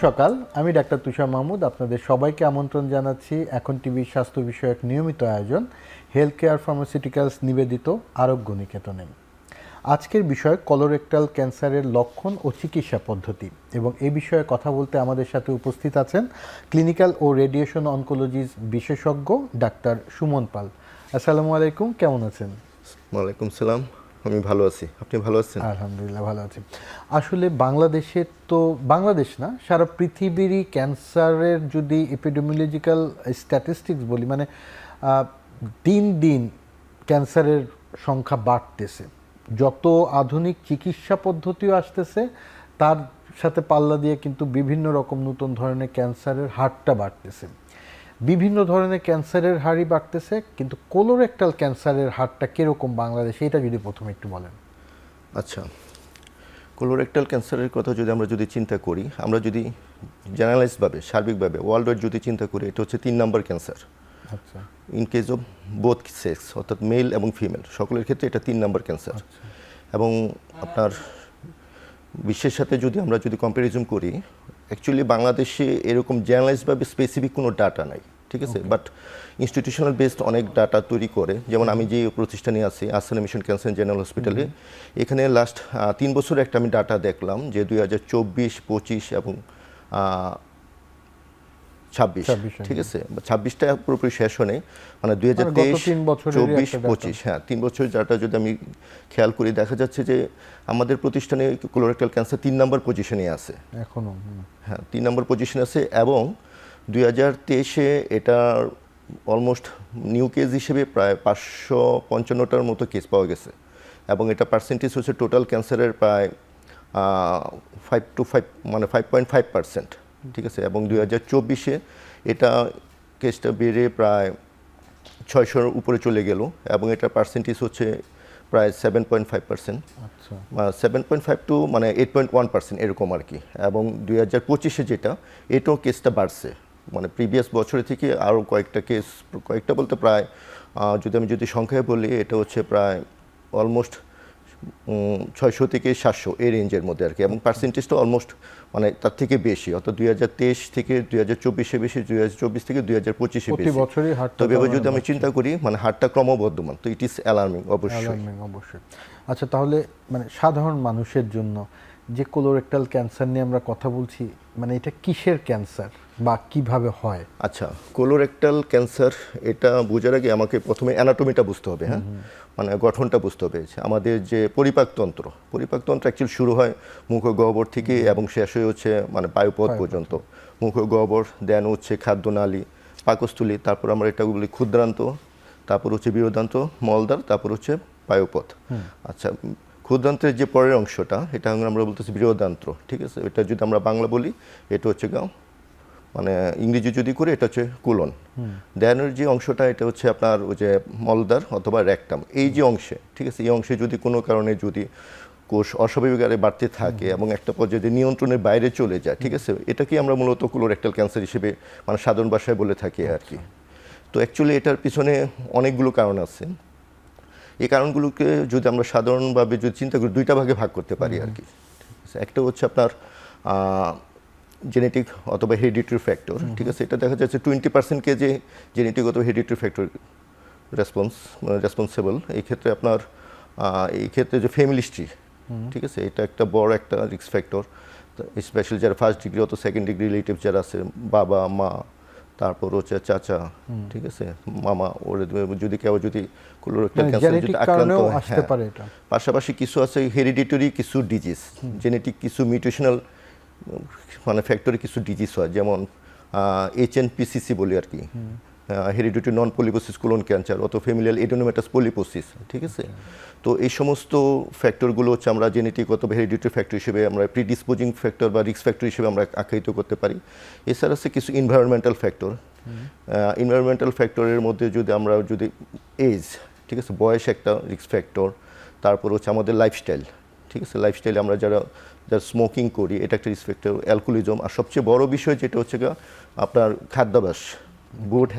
সকাল। আমি ডাক্তার তুষার মাহমুদ আপনাদের সবাইকে আমন্ত্রণ জানাচ্ছি এখন টিভির স্বাস্থ্য বিষয়ক নিয়মিত আয়োজন হেলথ কেয়ার ফার্মাসিউটিক্যালস নিবেদিত আরোগ্য নিকেতনে। আজকের বিষয় কলোরেক্টাল ক্যান্সারের লক্ষণ ও চিকিৎসা পদ্ধতি, এবং এই বিষয়ে কথা বলতে আমাদের সাথে উপস্থিত আছেন ক্লিনিক্যাল ও রেডিয়েশন অনকোলজির বিশেষজ্ঞ ডাক্তার সুমন পাল। আসসালামু আলাইকুম, কেমন আছেন? ওয়ালাইকুম সালাম, আমি ভালো আছি। আপনি ভালো আছেন? আলহামদুলিল্লাহ ভালো আছি। আসলে বাংলাদেশে তো, বাংলাদেশ না সারা পৃথিবীরই ক্যান্সারের যদি এপিডেমিওলজিক্যাল স্ট্যাটিস্টিক্স বলি, মানে দিন দিন ক্যান্সারের সংখ্যা বাড়তেছে। যত আধুনিক চিকিৎসা পদ্ধতিও আসতেছে তার সাথে পাল্লা দিয়ে কিন্তু বিভিন্ন রকম নতুন ধরনের ক্যান্সারের হারটা বাড়তেছে। বিভিন্ন ধরনের ক্যান্সারের হারই বাড়তেছে, কিন্তু কোলোরেক্টাল ক্যান্সারের হারটা কীরকম বাংলাদেশে, এটা যদি প্রথমে একটু বলেন। আচ্ছা, কোলোরেক্টাল ক্যান্সারের কথা আমরা যদি চিন্তা করি, আমরা যদি জেনারেলাইজভাবে সার্বিকভাবে ওয়ার্ল্ড ওয়াইড যদি চিন্তা করি, এটা হচ্ছে 3 নম্বর ক্যান্সার। আচ্ছা, in case of both sex, অর্থাৎ মেল এবং ফিমেল সকলের ক্ষেত্রে এটা 3 নম্বর ক্যান্সার। এবং আপনার বিশ্বের সাথে আমরা যদি কম্প্যারিজন করি, অ্যাকচুয়ালি বাংলাদেশে এরকম জেনারেলাইজভাবে স্পেসিফিক কোনো ডাটা নাই, ঠিক আছে। বাট ইনস্টিটিউশনাল বেসড অনেক ডাটা তৈরি করে, যেমন আমি যে প্রতিষ্ঠানে আছি আহসান মিশন ক্যান্সার জেনারেল হসপিটালে, এখানে লাস্ট 3 বছর একটা আমি ডাটা দেখলাম যে 2024, 25 এবং 26, ঠিক আছে। 26টা পুরোপুরি শেষ হয়নি, মানে 2023, 24, 25, হ্যাঁ 3 বছর ডাটা যদি আমি খেয়াল করি, দেখা যাচ্ছে যে আমাদের প্রতিষ্ঠানে কোলোরেক্টাল ক্যান্সার 3 নম্বর পজিশনে আছে এখনো। হ্যাঁ 3 নম্বর পজিশনে আছে। এবং 2023-এ এটার অলমোস্ট নিউ কেস হিসেবে প্রায় 555টার মতো কেস পাওয়া গেছে, এবং এটা পার্সেন্টেজ হচ্ছে টোটাল ক্যান্সারের প্রায় 5 to 5, মানে 5.5%, ঠিক আছে। এবং 2024-এ এটা কেসটা বেড়ে প্রায় 600-র উপরে চলে গেল, এবং এটা পার্সেন্টেজ হচ্ছে প্রায় 7.5%, 7.5 টু মানে 8.1% এরকম আর কি। এবং 2025-এ যেটা, এটাও কেসটা বাড়ছে, মানে প্রিভিয়াস বছরের থেকে আরও কয়েকটা বলতে প্রায় যদি সংখ্যায় বলি, এটা হচ্ছে প্রায় অলমোস্ট 600 থেকে 700 এই রেঞ্জের মধ্যে আর কি। এবং পার্সেন্টেজটা অলমোস্ট মানে তার থেকে বেশি, অর্থাৎ 2023 থেকে 2024-এ বেশি, 2024 থেকে 2025-এ বেশি। তবে এবার যদি আমি চিন্তা করি, মানে হারটা ক্রমবর্ধমান, তো ইট ইজ অ্যালার্মিং অবশ্যই। আচ্ছা, তাহলে মানে সাধারণ মানুষের জন্য যে কোলোরেক্টাল ক্যান্সার নিয়ে আমরা কথা বলছি, মানে এটা কিসের ক্যান্সার বা কিভাবে হয়? আচ্ছা, কোলোরেক্টাল ক্যান্সার এটা বোঝার আগে আমাকে প্রথমে অ্যানাটমিটা বুঝতে হবে, হ্যাঁ, মানে গঠনটা বুঝতে হবে। আমাদের যে পরিপাকতন্ত্র অ্যাকচুয়ালি শুরু হয় মুখগহ্বর থেকে এবং শেষ হয়ে হচ্ছে মানে বায়ুপথ পর্যন্ত। মুখগহ্বর, দেন হচ্ছে খাদ্যনালী, পাকস্থলী, তারপর আমরা এটা বলি ক্ষুদ্রান্ত, তারপর হচ্ছে বৃহদান্ত, মলদ্বার, তারপর হচ্ছে বায়ুপথ। আচ্ছা, ক্ষুদ্রান্তের যে পরের অংশটা, এটা আমরা বলতেছি বৃহদান্ত্র, ঠিক আছে। এটা যদি আমরা বাংলা বলি, এটা হচ্ছে মানে ইংরেজি যদি করে, এটা হচ্ছে কোলন। দেয়ানের যে অংশটা, এটা হচ্ছে আপনার ওই যে মলদ্বার অথবা রেকটাম, এই যে অংশে, ঠিক আছে, এই অংশে যদি কোনো কারণে যদি কোষ অস্বাভাবিক আকারে বাড়তে থাকে এবং একটা পর্যায়ে নিয়ন্ত্রণের বাইরে চলে যায়, ঠিক আছে, এটাকে আমরা মূলত কোলোরেক্টাল ক্যান্সার হিসেবে মানে সাধারণ ভাষায় বলে থাকি আর কি। তো অ্যাকচুয়ালি এটার পিছনে অনেকগুলো কারণ আছে। এই কারণগুলোকে যদি আমরা সাধারণভাবে যদি চিন্তা করি, 2টা ভাগে ভাগ করতে পারি আর কি। একটা হচ্ছে আপনার জেনেটিক অথবা হেরিডিটারি ফ্যাক্টর, ঠিক আছে। এটা দেখা যাচ্ছে 20%কে যে জেনেটিক অথবা হেরিডিটারি ফ্যাক্টর রেসপন্সিবল। এই ক্ষেত্রে যে ফ্যামিলি হিস্ট্রি, ঠিক আছে, এটা একটা বড় একটা রিস্ক ফ্যাক্টর। স্পেশালি যারা ফার্স্ট ডিগ্রি অথবা সেকেন্ড ডিগ্রি রিলেটিভ যারা আছে, বাবা মা, তারপর হচ্ছে চাচা, ঠিক আছে, মামা, ওর যদি কেউ যদি কোলোরেক্টাল ক্যান্সার যদি আক্রান্ত হয়, পাশাপাশি কিছু আছে হেরিডিটারি কিছু ডিজিজ, জেনেটিক কিছু মিউটেশনাল মানে ফ্যাক্টরি কিছু ডিজিজ হয়, যেমন HNPCC বলি আর কি, হেরিডিটারি নন পলিপোসিস কোলন ক্যান্সার অথবা ফ্যামিলিয়াল এডেনোমেটাস পলিপোসিস, ঠিক আছে। তো এই সমস্ত ফ্যাক্টরগুলো হচ্ছে আমরা জেনেটিক অথবা হেরিডিটারি ফ্যাক্টর হিসেবে, আমরা প্রিডিসপোজিং ফ্যাক্টর বা রিস্ক ফ্যাক্টর হিসেবে আমরা আখ্যায়িত করতে পারি। এছাড়া আছে কিছু এনভায়রনমেন্টাল ফ্যাক্টর। এনভায়রনমেন্টাল ফ্যাক্টরের মধ্যে যদি এজ, ঠিক আছে, বয়স একটা রিস্ক ফ্যাক্টর। তারপর হচ্ছে আমাদের লাইফস্টাইল, ঠিক আছে, লাইফস্টাইলে আমরা যারা স্মোকিং করি, এটা একটা রিস্ক ফ্যাক্টর, অ্যালকোহলিজম। আর সবচেয়ে বড় বিষয় যেটা হচ্ছে আপনার খাদ্যাভ্যাস, গুড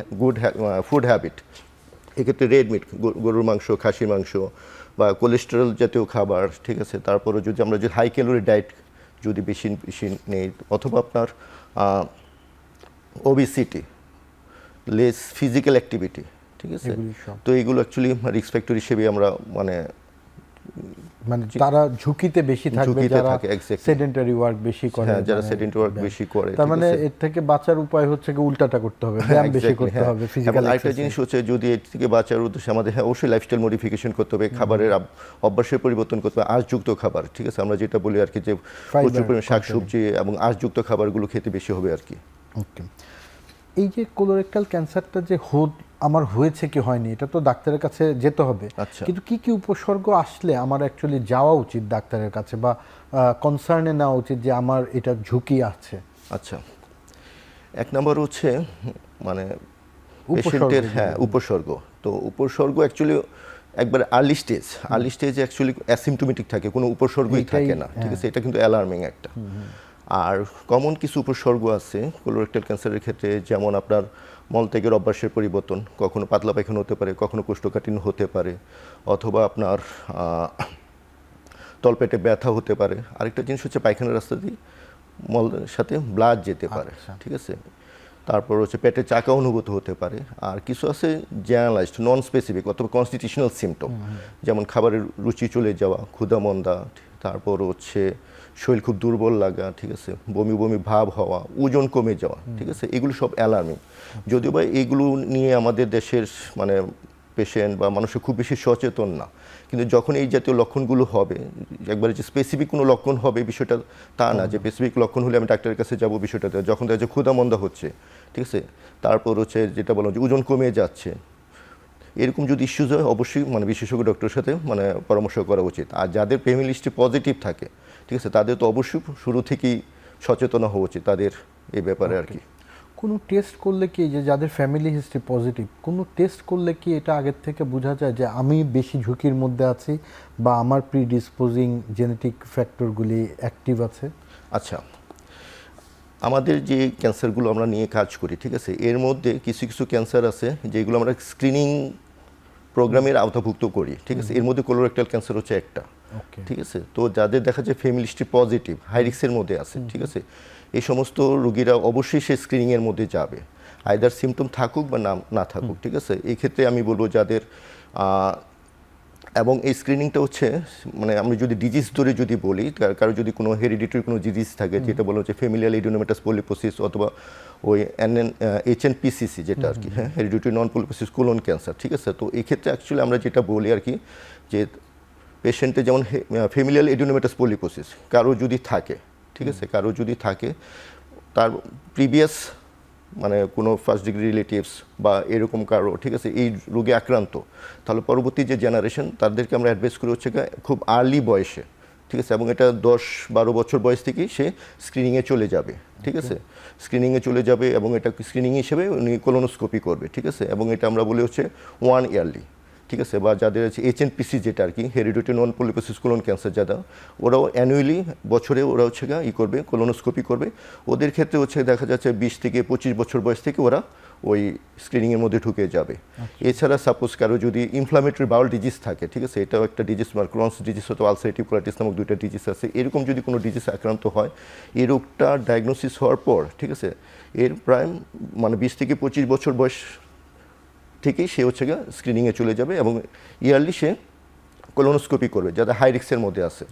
ফুড হ্যাবিট। এক্ষেত্রে রেড মিট, গরুর মাংস, খাসির মাংস বা কোলেস্টেরল জাতীয় খাবার, ঠিক আছে। তারপরে যদি আমরা হাই ক্যালোরি ডায়েট যদি বেশি বেশি নেই, অথবা আপনার ওবিসিটি, লেস ফিজিক্যাল অ্যাক্টিভিটি, ঠিক আছে, এগুলি সব। তো এগুলো অ্যাকচুয়ালি রিস্ক ফ্যাক্টর হিসেবে আমরা মানে তারা ঝুঁকিতে বেশি থাকবে ঝুঁকিতে যারা থাকে, exactly. সেডেন্টারি ওয়ার্ক বেশি করে, হ্যাঁ, যারা sedentary work বেশি করে, তার ঠিক মানে আছে? এর থেকে বাঁচার উপায় হচ্ছে কি উল্টাটা করতে হবে, ব্যায়াম বেশি Exactly, করতে হ্যাঁ। হবে, এবং ফিজিক্যাল আরেকটা জিনিস হচ্ছে, যদি এর থেকে বাঁচার উদ্দেশ্যে আমাদের অবশ্যই লাইফস্টাইল মডিফিকেশন করতে হবে, খাবারের অভ্যাসের পরিবর্তন করতে হবে, আঁশযুক্ত খাবার, ঠিক আছে, আমরা যেটা বলি আর কি, যে প্রচুর পরিমাণে শাকসবজি এবং আঁশযুক্ত খাবারগুলো খেতে বেশি হবে আর কি। ওকে। এই যে কোলোরেক্টাল ক্যান্সারটা যে আমার হয়েছে কি হয়নি, এটা তো ডাক্তারের কাছে যেতে হবে, আচ্ছা। কিন্তু কি কি উপসর্গ আসলে আমার অ্যাকচুয়ালি যাওয়া উচিত ডাক্তারের কাছে, বা কনসার্নে নেওয়া উচিত যে আমার এটা ঝুঁকি আছে? আচ্ছা, এক নম্বর হচ্ছে মানে উপসর্গ পেশেন্টের, যেগুলো। হ্যাঁ, উপসর্গ। তো উপসর্গ অ্যাকচুয়ালি একবার আর্লি স্টেজে অ্যাকচুয়ালি অ্যাসিমটোমেটিক থাকে, কোনো উপসর্গই এটাই, থাকে না, ঠিক আছে, এটা কিন্তু অ্যালার্মিং একটা। আর কমন কিছু উপসর্গ আছে কোলোরেক্টাল ক্যান্সারের ক্ষেত্রে, যেমন আপনার মলত্যাগের অভ্যাসের পরিবর্তন, কখনো পাতলা পায়খানা হতে পারে, কখনো কোষ্ঠকাঠিন্য হতে পারে, অথবা আপনার তলপেটে ব্যথা হতে পারে। আরেকটা জিনিস হচ্ছে পায়খানার রাস্তা দিয়ে মলের সাথে ব্লাড যেতে পারে, আচ্ছা। ঠিক আছে। তারপর হচ্ছে পেটে চাকা অনুভূত হতে পারে। আর কিছু আছে জেনারেলাইজড, নন স্পেসিফিক অথবা কনস্টিটিউশনাল সিমটম, যেমন খাবারের রুচি চলে যাওয়া, ক্ষুধা মন্দা, তারপর হচ্ছে শরীর খুব দুর্বল লাগা, ঠিক আছে, বমি বমি ভাব হওয়া, ওজন কমে যাওয়া, ঠিক আছে, এগুলো সব অ্যালার্মিং। যদিও বা এগুলো নিয়ে আমাদের দেশের মানে পেশেন্ট বা মানুষের খুব বেশি সচেতন না, কিন্তু যখন এই জাতীয় লক্ষণগুলো হবে, একবারে যে স্পেসিফিক কোনো লক্ষণ হবে বিষয়টা তা না, যে স্পেসিফিক লক্ষণ হলে আমি ডাক্তারের কাছে যাব বিষয়টাতে, যখন দেখা যাচ্ছে ক্ষুধা মন্দা হচ্ছে, ঠিক আছে, তারপর হচ্ছে যেটা বললাম যে ওজন কমে যাচ্ছে, এরকম যদি ইস্যুজ হয়, অবশ্যই মানে বিশেষজ্ঞ ডক্টরের সাথে মানে পরামর্শ করা উচিত। আর যাদের ফ্যামিলি হিস্ট্রি পজিটিভ থাকে, ঠিক আছে, তাদের তো অবশ্যই শুরু থেকেই সচেতন হওয়া উচিত তাদের এই ব্যাপারে আর কি। কোনো টেস্ট করলে কি, যে যাদের ফ্যামিলি হিস্ট্রি পজিটিভ, কোনো টেস্ট করলে কি এটা আগের থেকে বোঝা যায় যে আমি বেশি ঝুঁকির মধ্যে আছি, বা আমার প্রিডিসপোজিং জেনেটিক ফ্যাক্টরগুলি অ্যাক্টিভ আছে? আচ্ছা, আমাদের যে ক্যান্সারগুলো আমরা নিয়ে কাজ করি, ঠিক আছে, এর মধ্যে কিছু কিছু ক্যান্সার আছে যেগুলো আমরা স্ক্রিনিং প্রোগ্রামের আওতাভুক্ত করি, ঠিক আছে, এর মধ্যে কোলোরেক্টাল ক্যান্সার হচ্ছে একটা, ওকে। ঠিক আছে। তো যাদের দেখা যায় ফ্যামিলি হিস্ট্রি পজিটিভ, হাই রিস্কের মধ্যে আছে, ঠিক আছে, এই সমস্ত রোগীরা অবশ্যই সে স্ক্রিনিংয়ের মধ্যে যাবে, আইদার সিমটম থাকুক বা না থাকুক, ঠিক আছে। এই ক্ষেত্রে আমি বলবো যাদের এবং এই স্ক্রিনিংটা হচ্ছে মানে আমি যদি ডিজিজ ধরে যদি বলি, কারো যদি কোনো হেরিডিটারি কোনো ডিজিজ থাকে, যেটা বলা হচ্ছে ফ্যামিলিয়াল এডিনোমেটাস পলিপোসিস, অথবা ওই HNPCC যেটা আর কি, হ্যাঁ, হেরিডিটারি নন পলিপোসিস কোলন ক্যান্সার, ঠিক আছে। তো এই ক্ষেত্রে অ্যাকচুয়ালি আমরা যেটা বলি আর কি, যে পেশেন্টে যেমন ফ্যামিলিয়াল এডিনোমেটাস পলিপোসিস কারো যদি থাকে, ঠিক আছে, কারো যদি থাকে, তার প্রিভিয়াস মানে কোনো ফার্স্ট ডিগ্রি রিলেটিভস বা এরকম কারো, ঠিক আছে, এই রোগে আক্রান্ত, তাহলে পরবর্তী যে জেনারেশন তাদেরকে আমরা অ্যাডভাইস করি হচ্ছে খুব আর্লি বয়সে, ঠিক আছে, এবং এটা 10-12 বছর বয়স থেকেই সে স্ক্রিনিংয়ে চলে যাবে, ঠিক আছে, স্ক্রিনিংয়ে চলে যাবে, এবং এটা স্ক্রিনিং হিসেবে উনি কোলোনোস্কোপি করবে, ঠিক আছে, এবং এটা আমরা বলি হচ্ছে 1 ইয়ারলি, ঠিক আছে, বা যাদের আছে HNPC যেটা আর কি, হেরিডিটারি নন পলিপোসিস কোলন ক্যান্সার, যারা ওরাও অ্যানুয়ালি বছরে ওরা হচ্ছে করবে কোলোনোস্কোপি করবে। ওদের ক্ষেত্রে হচ্ছে দেখা যাচ্ছে 20 থেকে 25 বছর বয়স থেকে ওরা ওই স্ক্রিনিংয়ের মধ্যে ঢুকে যাবে। এছাড়া সাপোজ কারো যদি ইনফ্লামেটরি বাউল ডিজিজ থাকে, ঠিক আছে, এটাও একটা ডিজিজ, মানে ক্রনস ডিজিজ অথবা আলসারেটিভ কোলাইটিস নামক 2টা ডিজিজ আছে, এরকম যদি কোনো ডিজিজ আক্রান্ত হয়, এই রোগটা ডায়াগনোসিস হওয়ার পর, ঠিক আছে, এর প্রায় মানে 20 থেকে 25 বছর বয়স থেকেই সে হচ্ছে স্ক্রিনিংয়ে চলে যাবে, এবং ইয়ারলি সে কোলোনোস্কোপি করবে যারা হাই রিস্কের মধ্যে আছে।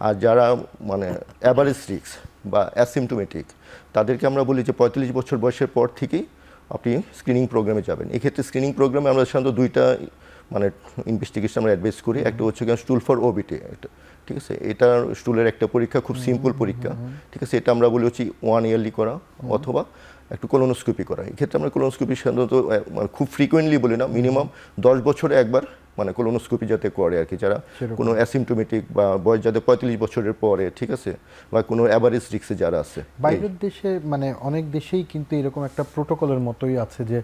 আর যারা মানে অ্যাভারেজ রিস্ক বা অ্যাসিমটোমেটিক, তাদেরকে আমরা বলি যে 45 বছর বয়সের পর থেকেই আপনি স্ক্রিনিং প্রোগ্রামে যাবেন। এক্ষেত্রে স্ক্রিনিং প্রোগ্রামে আমরা সাধারণত 2টা মানে ইনভেস্টিগেশন আমরা অ্যাডভাইস করি। একটা হচ্ছে স্টুল ফর ওবিটি, ঠিক আছে, এটা স্টুলের একটা পরীক্ষা, খুব সিম্পল পরীক্ষা, ঠিক আছে, এটা আমরা বলি হচ্ছে 1 ইয়ারলি করা, অথবা একটু কোলোনোস্কোপি করা। এই ক্ষেত্রে আমরা কোলোনোস্কোপি সাধারণত মানে খুব ফ্রিকোয়েন্টলি বলি না, মিনিমাম 10 বছরে একবার মানে কোলোনোস্কোপি যাতে করে আর কি, যারা কোনো অ্যাসিমটোমেটিক বা বয়স যাদের 45 বছরের পরে, ঠিক আছে, বা কোনো অ্যাভারেজ রিস্কে যারা আছে। বাইরের দেশে মানে অনেক দেশেই কিন্তু এরকম একটা প্রোটোকলের মতোই আছে যে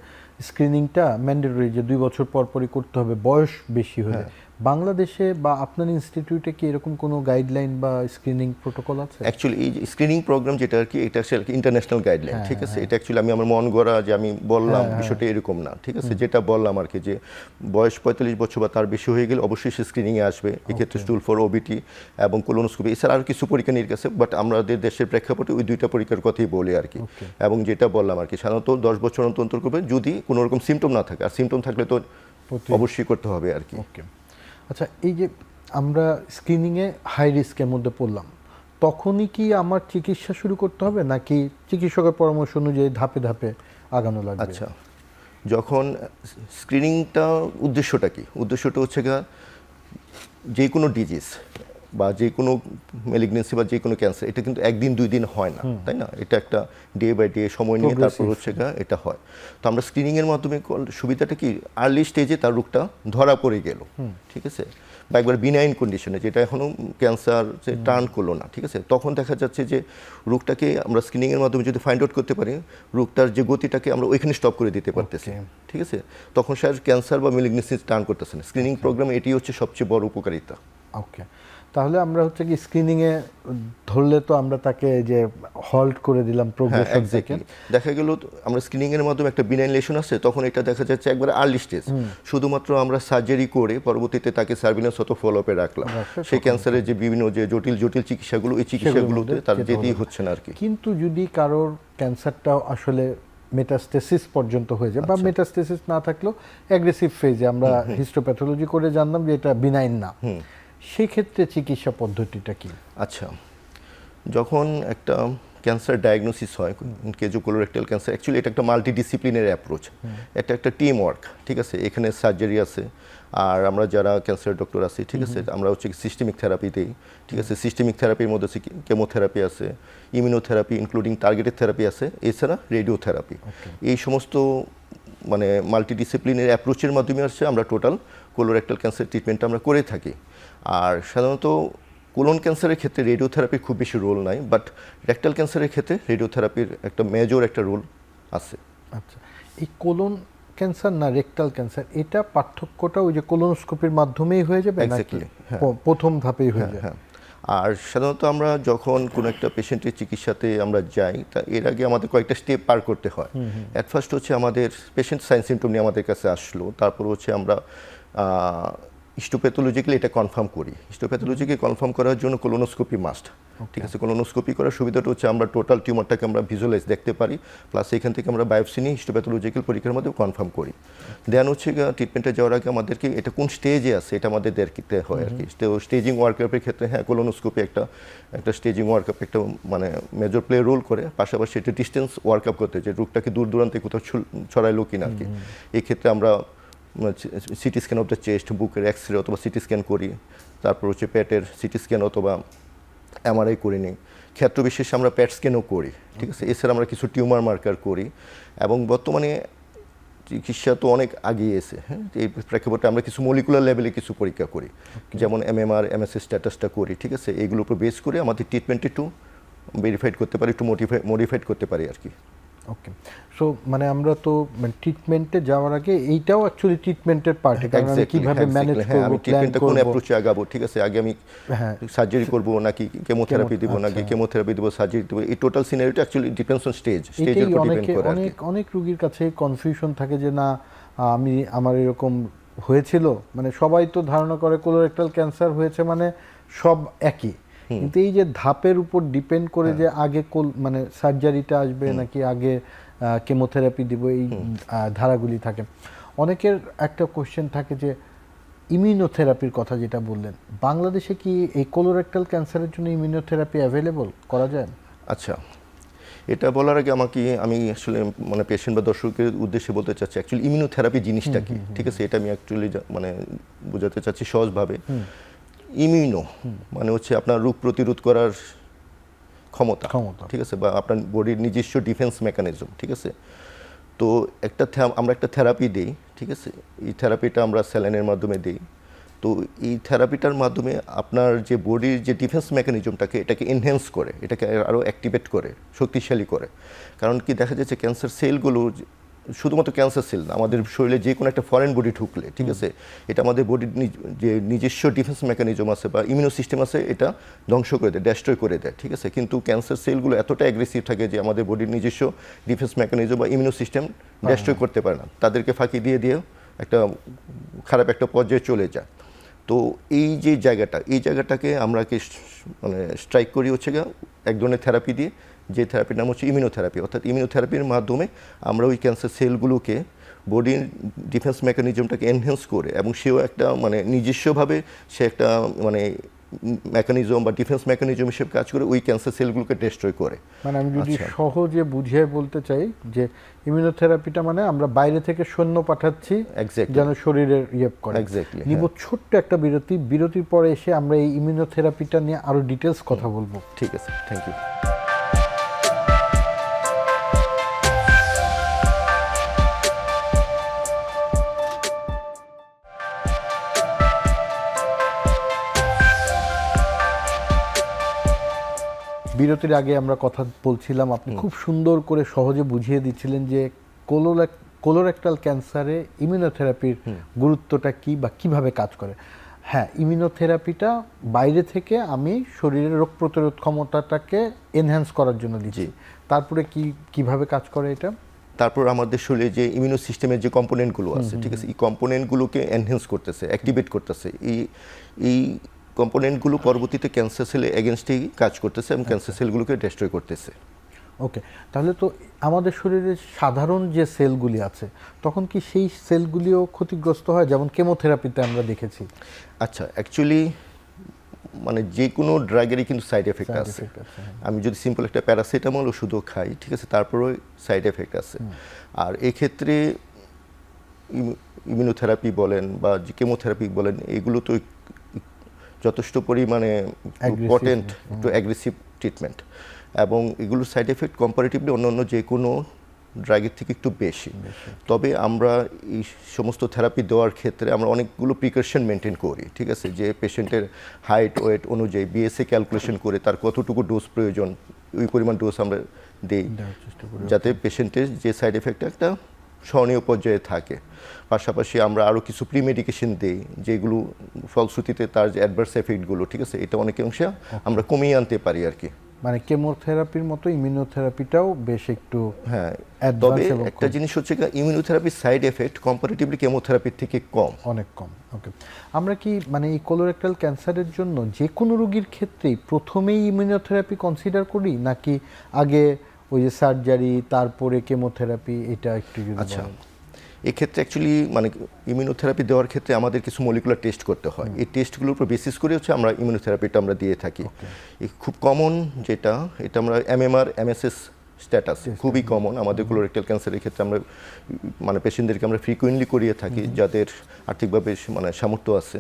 স্ক্রিনিংটা ম্যান্ডেটরি, যে 2 বছর পর পরই করতে হবে বয়স বেশি হলে, বাংলাদেশে বা আপনার ইনস্টিটিউটে কি এরকম কোনো গাইডলাইন বা স্ক্রিনিং প্রোটোকল আছে? অ্যাকচুয়ালি এই যে স্ক্রিনিং প্রোগ্রাম যেটা আর কি, এটা আসলে ইন্টারন্যাশনাল গাইডলাইন, ঠিক আছে। এটা অ্যাকচুয়ালি আমি আমার মন গড়া যে আমি বললাম বিষয়টা এরকম না, ঠিক আছে। যেটা বললাম আর কি, যে বয়স 45 বছর বা তার বেশি হয়ে গেলে অবশ্যই সে স্ক্রিনিংয়ে আসবে। এক্ষেত্রে স্টুল ফর ওবিটি এবং কোলোনোস্কোপি, এছাড়া আর কিছু পরীক্ষা নিরীক্ষা আছে, বাট আমাদের দেশের প্রেক্ষাপটে ওই দুইটা পরীক্ষার কথাই বলি আর কি। এবং যেটা বললাম আর কি, সাধারণত 10 বছর অন্তর করবে যদি কোনো রকম সিমটম না থাকে, আর সিমটম থাকলে তো অবশ্যই করতে হবে আর কি। ওকে, আচ্ছা, এই যে আমরা স্ক্রিনিংয়ে হাই রিস্কের মধ্যে পড়লাম, তখনই কি আমার চিকিৎসা শুরু করতে হবে নাকি চিকিৎসকের পরামর্শ অনুযায়ী ধাপে ধাপে আগানো লাগবে? আচ্ছা, যখন স্ক্রিনিংটা উদ্দেশ্যটা কি? উদ্দেশ্যটা হচ্ছে গা যে কোনো ডিজিজ বা যে কোনো ম্যালিগনেন্সি বা যে কোনো ক্যান্সার, এটা কিন্তু একদিন 2 দিন হয় না, তাই না? এটা একটা ডে বাই ডে সময় নিয়ে তারপর হচ্ছে গা এটা হয়। তো আমরা স্ক্রিনিংয়ের মাধ্যমে সুবিধাটা কি, আর্লি স্টেজে তার রোগটা ধরা পড়ে গেল, ঠিক আছে, বা একবার বিনাইন কন্ডিশনে, যেটা এখনও ক্যান্সার যে টার্ন করলো না, ঠিক আছে, তখন দেখা যাচ্ছে যে রোগটাকে আমরা স্ক্রিনিংয়ের মাধ্যমে যদি ফাইন্ড আউট করতে পারি, রোগটার যে গতিটাকে আমরা ওইখানে স্টপ করে দিতে পারতেছি, ঠিক আছে, তখন সে আর ক্যান্সার বা ম্যালিগনেন্সি টার্ন করতেছে না। স্ক্রিনিং প্রোগ্রাম এটি হচ্ছে সবচেয়ে বড় উপকারিতা। ওকে, তাহলে আমরা হচ্ছে কি স্ক্রিনিংয়ে ধরলে তো আমরা তাকে যে হল্ট করে দিলাম প্রোগ্রেশন থেকে, দেখা গেল আমরা স্ক্রিনিংয়ের মাধ্যমে একটা বিনাইন লেশন আসছে, তখন এটা দেখা যাচ্ছে একবার আর্লি স্টেজ, শুধুমাত্র আমরা সার্জারি করে পরবর্তীতে তাকে সার্ভিলেন্স অত ফলো আপে রাখলাম, সেই ক্যান্সারের যে বিভিন্ন যে জটিল জটিল চিকিৎসাগুলো, এই চিকিৎসাগুলোতে তার যেতেই হচ্ছে না আর কি। কিন্তু যদি কারোর ক্যান্সারটাও আসলে মেটাস্টেসিস পর্যন্ত হয়ে যায়, বা মেটাস্টেসিস না থাকলেও অ্যাগ্রেসিভ ফেজে আমরা হিস্টোপ্যাথোলজি করে জানলাম যে এটা বিনাইন না, সেই ক্ষেত্রে চিকিৎসা পদ্ধতিটা কি? আচ্ছা, যখন একটা ক্যান্সার ডায়াগনোসিস হয়, কেজো কোলোরেক্টাল ক্যান্সার, অ্যাকচুয়ালি এটা একটা মাল্টিডিসিপ্লিনারি অ্যাপ্রোচ, এটা একটা টিম ওয়ার্ক, ঠিক আছে। এখানে সার্জারি আছে, আর আমরা যারা ক্যান্সার ডক্টর আছি, ঠিক আছে, আমরা হচ্ছে সিস্টেমিক থেরাপি দিই, ঠিক আছে। সিস্টেমিক থেরাপির মধ্যে কেমোথেরাপি আছে, ইমিউনোথেরাপি ইনক্লুডিং টার্গেটেড থেরাপি আছে, এছাড়া রেডিওথেরাপি। এই সমস্ত মানে মাল্টিডিসিপ্লিনারি অ্যাপ্রোচের মাধ্যমে আসছে আমরা টোটাল কোলোরেক্টাল ক্যান্সার ট্রিটমেন্টটা আমরা করে থাকি। আর সাধারণত কোলন ক্যান্সারের ক্ষেত্রে রেডিওথেরাপির খুব বেশি রোল নাই, বাট রেকটাল ক্যান্সারের ক্ষেত্রে রেডিওথেরাপির একটা মেজর একটা রোল আছে। আচ্ছা, এই কোলন ক্যান্সার না রেকটাল ক্যান্সার, এটা পার্থক্যটা ওই যে কোলোনোস্কোপির মাধ্যমেই হয়ে যাবে নাকি প্রথম ধাপেই হয়ে যায়? হ্যাঁ, আর সাধারণত আমরা যখন কোনো একটা পেশেন্টের চিকিৎসাতে আমরা যাই, তা এর আগে আমাদের কয়েকটা স্টেপ পার করতে হয়। অ্যাট ফার্স্ট হচ্ছে আমাদের পেশেন্ট সাইন সিমটম নিয়ে আমাদের কাছে আসলো, তারপর হচ্ছে আমরা হিস্টোপ্যাথোলজিক্যালি এটা কনফার্ম করি। হিস্টোপ্যাথোলজিকে কনফার্ম করার জন্য কোলোনোস্কোপি মাস্ট, ঠিক আছে। কোলোনোস্কোপি করার সুবিধাটা হচ্ছে আমরা টোটাল টিউমারটাকে আমরা ভিজুয়ালাইজ দেখতে পারি, প্লাস এখান থেকে আমরা বায়োপসি নিয়ে হিস্টোপ্যাথোলজিক্যাল পরীক্ষার মধ্যে কনফার্ম করি। দেন হচ্ছে ট্রিটমেন্টে যাওয়ার আগে আমাদেরকে এটা কোন স্টেজে আছে এটা আমাদের দেখতে হয় আর কি। স্টেজিং ওয়ার্কআপের ক্ষেত্রে হ্যাঁ, কোলোনোস্কোপি একটা স্টেজিং ওয়ার্কআপ একটা মানে মেজর প্লে রোল করে, পাশাপাশি এটা ডিস্টেন্স ওয়ার্কআপ করতে, যে রোগটাকে দূর দূরান্তে কোথাও ছড়াইলো কিনা আর কি। এই ক্ষেত্রে আমরা CT scan of the chest, বুকের এক্সরে অথবা সিটি স্ক্যান করি, তারপর হচ্ছে পেটের সিটি স্ক্যান অথবা এমআরআই করে নিই, ক্ষেত্র বিশেষে আমরা প্যাট স্ক্যানও করি, ঠিক আছে। এছাড়া আমরা কিছু টিউমার মার্কার করি, এবং বর্তমানে চিকিৎসা তো অনেক আগিয়ে এসে, হ্যাঁ, এই প্রেক্ষাপটে আমরা কিছু মলিকুলার লেভেলে কিছু পরীক্ষা করি, যেমন এমএমআর এমএসএস স্ট্যাটাসটা করি, ঠিক আছে। এইগুলোর উপর বেস করে আমাদের ট্রিটমেন্ট একটু ভেরিফাইড করতে পারি, একটু মডিফাইড করতে পারি আর কি। ওকে, সো মানে আমরা তো ট্রিটমেন্টে যাওয়ার আগে এইটাও অ্যাকচুয়ালি ট্রিটমেন্টের পার্ট, কারণ আমি কিভাবে ম্যানেজ করব, আমি ট্রিটমেন্টটা কোন অ্যাপ্রোচে আগাবো, ঠিক আছে। আগে আমি সার্জারি করব নাকি কেমোথেরাপি দিব, নাকি কেমোথেরাপি দিব, সার্জারি দিব, এই টোটাল সিনারিওটা অ্যাকচুয়ালি ডিপেন্ডস অন স্টেজের উপর ডিপেন্ড করে। অনেক রোগীর কাছে কনফিউশন থাকে যে না আমার এরকম হয়েছিল, মানে সবাই তো ধারণা করে কোলোরেক্টাল ক্যান্সার হয়েছে মানে সব একই, কিন্তু এই যে ধাপের উপর ডিপেন্ড করে যে আগে মানে সার্জারিটা আসবে নাকি আগে কেমোথেরাপি দিব, এই ধারাগুলি থাকে। অনেকের একটা কোশ্চেন থাকে যে ইমিউনোথেরাপির কথা যেটা বললেন, বাংলাদেশে কি এই কোলোরেক্টাল ক্যান্সারের জন্য ইমিউনোথেরাপি অ্যাভেলেবল করা যায়? আচ্ছা, এটা বলার আগে আমি আসলে মানে পেশেন্ট বা দর্শকের উদ্দেশ্যে বলতে চাচ্ছি অ্যাকচুয়ালি ইমিউনোথেরাপি জিনিসটা কি, ঠিক আছে। এটা আমি অ্যাকচুয়ালি মানে বোঝাতে চাচ্ছি সহজভাবে। ইমিউনো মানে হচ্ছে আপনার রোগ প্রতিরোধ করার ক্ষমতা, ঠিক আছে, বা আপনার বডির নিজস্ব ডিফেন্স মেকানিজম, ঠিক আছে। তো আমরা একটা থেরাপি দিই, ঠিক আছে। এই থেরাপিটা আমরা স্যালাইনের মাধ্যমে দিই। তো এই থেরাপিটার মাধ্যমে আপনার যে বডির যে ডিফেন্স মেকানিজমটাকে এটাকে এনহ্যান্স করে, এটাকে আরও অ্যাক্টিভেট করে, শক্তিশালী করে। কারণ কি দেখা যাচ্ছে ক্যান্সার সেলগুলো শুধুমাত্র ক্যান্সার সেল না, আমাদের শরীরে যে কোনো একটা ফরেন বডি ঢুকলে, ঠিক আছে, এটা আমাদের বডির যে নিজস্ব ডিফেন্স মেকানিজম আছে বা ইমিউনো সিস্টেম আছে, এটা ধ্বংস করে দেয়, ডেস্ট্রয় করে দেয়, ঠিক আছে। কিন্তু ক্যান্সার সেলগুলো এতটা অ্যাগ্রেসিভ থাকে যে আমাদের বডির নিজস্ব ডিফেন্স মেকানিজম বা ইমিউনো সিস্টেম ডেস্ট্রয় করতে পারে না, তাদেরকে ফাঁকি দিয়ে দিয়ে একটা খারাপ একটা পর্যায়ে চলে যায়। তো এই যে এই জায়গাটাকে আমরা মানে স্ট্রাইক করি হচ্ছে গিয়ে এক ধরনের থেরাপি দিয়ে, যে থেরাপির নাম হচ্ছে ইমিউনোথেরাপি। অর্থাৎ ইমিউনোথেরাপির মাধ্যমে আমরা ওই ক্যান্সার সেলগুলোকে বডির ডিফেন্স মেকানিজমটাকে এনহ্যান্স করে, এবং সেও একটা মানে নিজস্বভাবে সে একটা মানে মেকানিজম বা ডিফেন্স মেকানিজম হিসেবে কাজ করে ওই ক্যান্সার সেলগুলোকে ডেস্ট্রয় করে। মানে আমি যদি সহজে বুঝিয়ে বলতে চাই যে ইমিউনোথেরাপিটা মানে আমরা বাইরে থেকে সৈন্য পাঠাচ্ছি যেন শরীরের ইয়ে করে। এক্স্যাক্টলি। নিব ছোট্ট একটা বিরতির পরে এসে আমরা এই ইমিউনোথেরাপিটা নিয়ে আরো ডিটেলস কথা বলবো। ঠিক আছে, থ্যাংক ইউ। বিরতির আগে আমরা কথা বলছিলাম, আপনি খুব সুন্দর করে সহজে বুঝিয়ে দিচ্ছিলেন যে কোলোরেক্টাল ক্যান্সারে ইমিউনোথেরাপির গুরুত্বটা কি বা কিভাবে কাজ করে। হ্যাঁ, ইমিউনোথেরাপিটা বাইরে থেকে আমি শরীরের রোগ প্রতিরোধ ক্ষমতাটাকে এনহ্যান্স করার জন্য দিচ্ছি। তারপরে কিভাবে কাজ করে এটা? তারপর আমাদের শরীরে যে ইমিউনো সিস্টেমের যে কম্পোনেন্টগুলো আছে, ঠিক আছে, এই কম্পোনেন্টগুলোকে এনহ্যান্স করতেছে, অ্যাক্টিভেট করতেছে। এই কম্পোনেন্টগুলো পরবর্তীতে ক্যান্সার সেলে এগেনস্টেই কাজ করতেছে এবং ক্যান্সার সেলগুলোকে ডেস্ট্রয় করতেছে। ওকে, তাহলে তো আমাদের শরীরে সাধারণ যে সেলগুলি আছে তখন কি সেই সেলগুলিও ক্ষতিগ্রস্ত হয়, যেমন কেমোথেরাপিতে আমরা দেখেছি? আচ্ছা, অ্যাকচুয়ালি মানে যে কোনো ড্রাগেরই কিন্তু সাইড এফেক্ট আছে। আমি যদি সিম্পল একটা প্যারাসিটামল ওষুধও খাই, ঠিক আছে, তারপরেও সাইড এফেক্ট আছে। আর এক্ষেত্রে ইমিউনোথেরাপি বলেন বা যে কেমোথেরাপি বলেন, এগুলো তো যথেষ্ট পরিমাণে পটেন্ট, একটু অ্যাগ্রেসিভ ট্রিটমেন্ট, এবং এগুলোর সাইড এফেক্ট কম্পারেটিভলি অন্য যে কোনো ড্রাগের থেকে একটু বেশি। তবে আমরা এই সমস্ত থেরাপি দেওয়ার ক্ষেত্রে আমরা অনেকগুলো প্রিকশন মেনটেন করি, ঠিক আছে, যে পেশেন্টের হাইট ওয়েট অনুযায়ী বিএসএ ক্যালকুলেশন করে তার কতটুকু ডোজ প্রয়োজন, ওই পরিমাণ ডোজ আমরা দিই, যাতে পেশেন্টের যে সাইড এফেক্টটা একটা সহনীয় পর্যায়ে থাকে। পাশাপাশি আমরা আরও কিছু প্রি মেডিকেশন দিই, যেগুলো ফলশ্রুতিতে তার যে অ্যাডভার্স এফেক্টগুলো, ঠিক আছে, এটা অনেক অংশে আমরা কমিয়ে আনতে পারি আর কি। মানে কেমোথেরাপির মতো ইমিউনোথেরাপিটাও বেশ একটু হ্যাঁ, তবে একটা জিনিস হচ্ছে ইমিউনোথেরাপির সাইড এফেক্ট কম্পারেটিভলি কেমোথেরাপির থেকে কম, অনেক কম। ওকে, আমরা কি মানে এই কোলোরেক্টাল ক্যান্সারের জন্য যে কোনো রোগীর ক্ষেত্রেই প্রথমেই ইমিউনোথেরাপি কনসিডার করি, নাকি আগে ওই যে সার্জারি তারপরে কেমোথেরাপি, এটা একটু যদি আচ্ছা, এক্ষেত্রে অ্যাকচুয়ালি মানে ইমিউনোথেরাপি দেওয়ার ক্ষেত্রে আমাদের কিছু মলিকুলার টেস্ট করতে হয়। এই টেস্টগুলোর উপর বেসিস করে হচ্ছে আমরা ইমিউনোথেরাপিটা আমরা দিয়ে থাকি। খুব কমন যেটা, এটা আমরা এমএমআর এমএসএস স্ট্যাটাস, খুবই কমন আমাদের কোলোরেক্টাল ক্যান্সারের ক্ষেত্রে। আমরা মানে পেশেন্টদেরকে আমরা ফ্রিকুয়েন্টলি করিয়ে থাকি যাদের আর্থিকভাবে মানে সামর্থ্য আছে।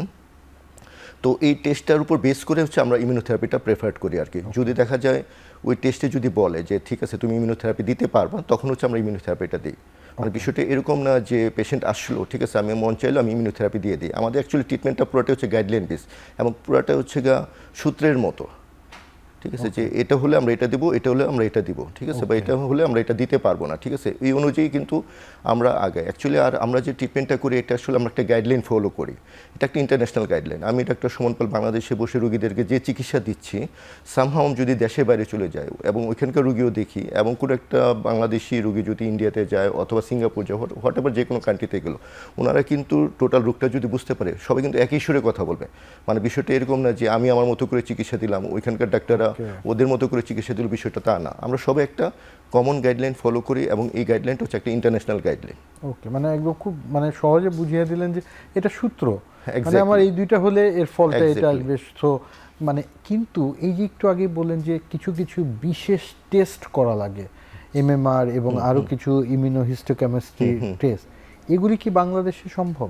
তো এই টেস্টটার উপর বেস করে হচ্ছে আমরা ইমিউনোথেরাপিটা প্রেফার করি আর কি। যদি দেখা যায় ওই টেস্টে যদি বলে যে ঠিক আছে তুমি ইমিউনোথেরাপি দিতে পারবা, তখন হচ্ছে আমরা ইমিউনোথেরাপিটা দিই। মানে বিষয়টা এরকম না যে পেশেন্ট আসলো, ঠিক আছে, আমি মন চাইলো আমি ইমিউনোথেরাপি দিয়ে দিই। আমাদের অ্যাকচুয়ালি ট্রিটমেন্টটা পুরোটা হচ্ছে গাইডলাইন বেস, এবং পুরোটা হচ্ছে সূত্রের মতো, ঠিক আছে, যে এটা হলে আমরা এটা দিব, এটা হলে আমরা এটা দিব, ঠিক আছে, বা এটা হলে আমরা এটা দিতে পারবো না, ঠিক আছে, এই অনুযায়ী কিন্তু আমরা আগাই অ্যাকচুয়ালি। আর আমরা যে ট্রিটমেন্টটা করি এটা আসলে আমরা একটা গাইডলাইন ফলো করি, এটা একটা ইন্টারন্যাশনাল গাইডলাইন। আমি ডাক্তার সুমন পাল বাংলাদেশে বসে রোগীদেরকে যে চিকিৎসা দিচ্ছি, সামহাও যদি দেশের বাইরে চলে যায় এবং ওইখানকার রোগীও দেখি, এবং কোনো একটা বাংলাদেশি রোগী যদি ইন্ডিয়াতে যায় অথবা সিঙ্গাপুর যায়, হোয়াট এভার যে কোনো কান্ট্রিতে গেলো, ওনারা কিন্তু টোটাল রোগটা যদি বুঝতে পারে, সবাই কিন্তু একই সুরে কথা বলবে। মানে বিষয়টা এরকম না যে আমি আমার মতো করে চিকিৎসা দিলাম, ওইখানকার ডাক্তাররা ওদের মতো করে চিকিৎসা দিল, বিষয়টা তা না। আমরা সবাই একটা কমন গাইডলাইন ফলো করি, এবং এই গাইডলাইনটা হচ্ছে একটা ইন্টারন্যাশনাল গাইডলাইন। ওকে, মানে একদম খুব মানে সহজে বুঝিয়ে দিলেন যে এটা সূত্র, মানে আমার এই দুইটা হলে এর ফলটা এটা আসবে। তো মানে কিন্তু এই যে একটু আগে বললেন যে কিছু কিছু বিশেষ টেস্ট করা লাগে, এমএমআর এবং আরো কিছু ইমিউনোহিস্টোকেমিস্ট্রি টেস্ট, এগুলি কি বাংলাদেশে সম্ভব?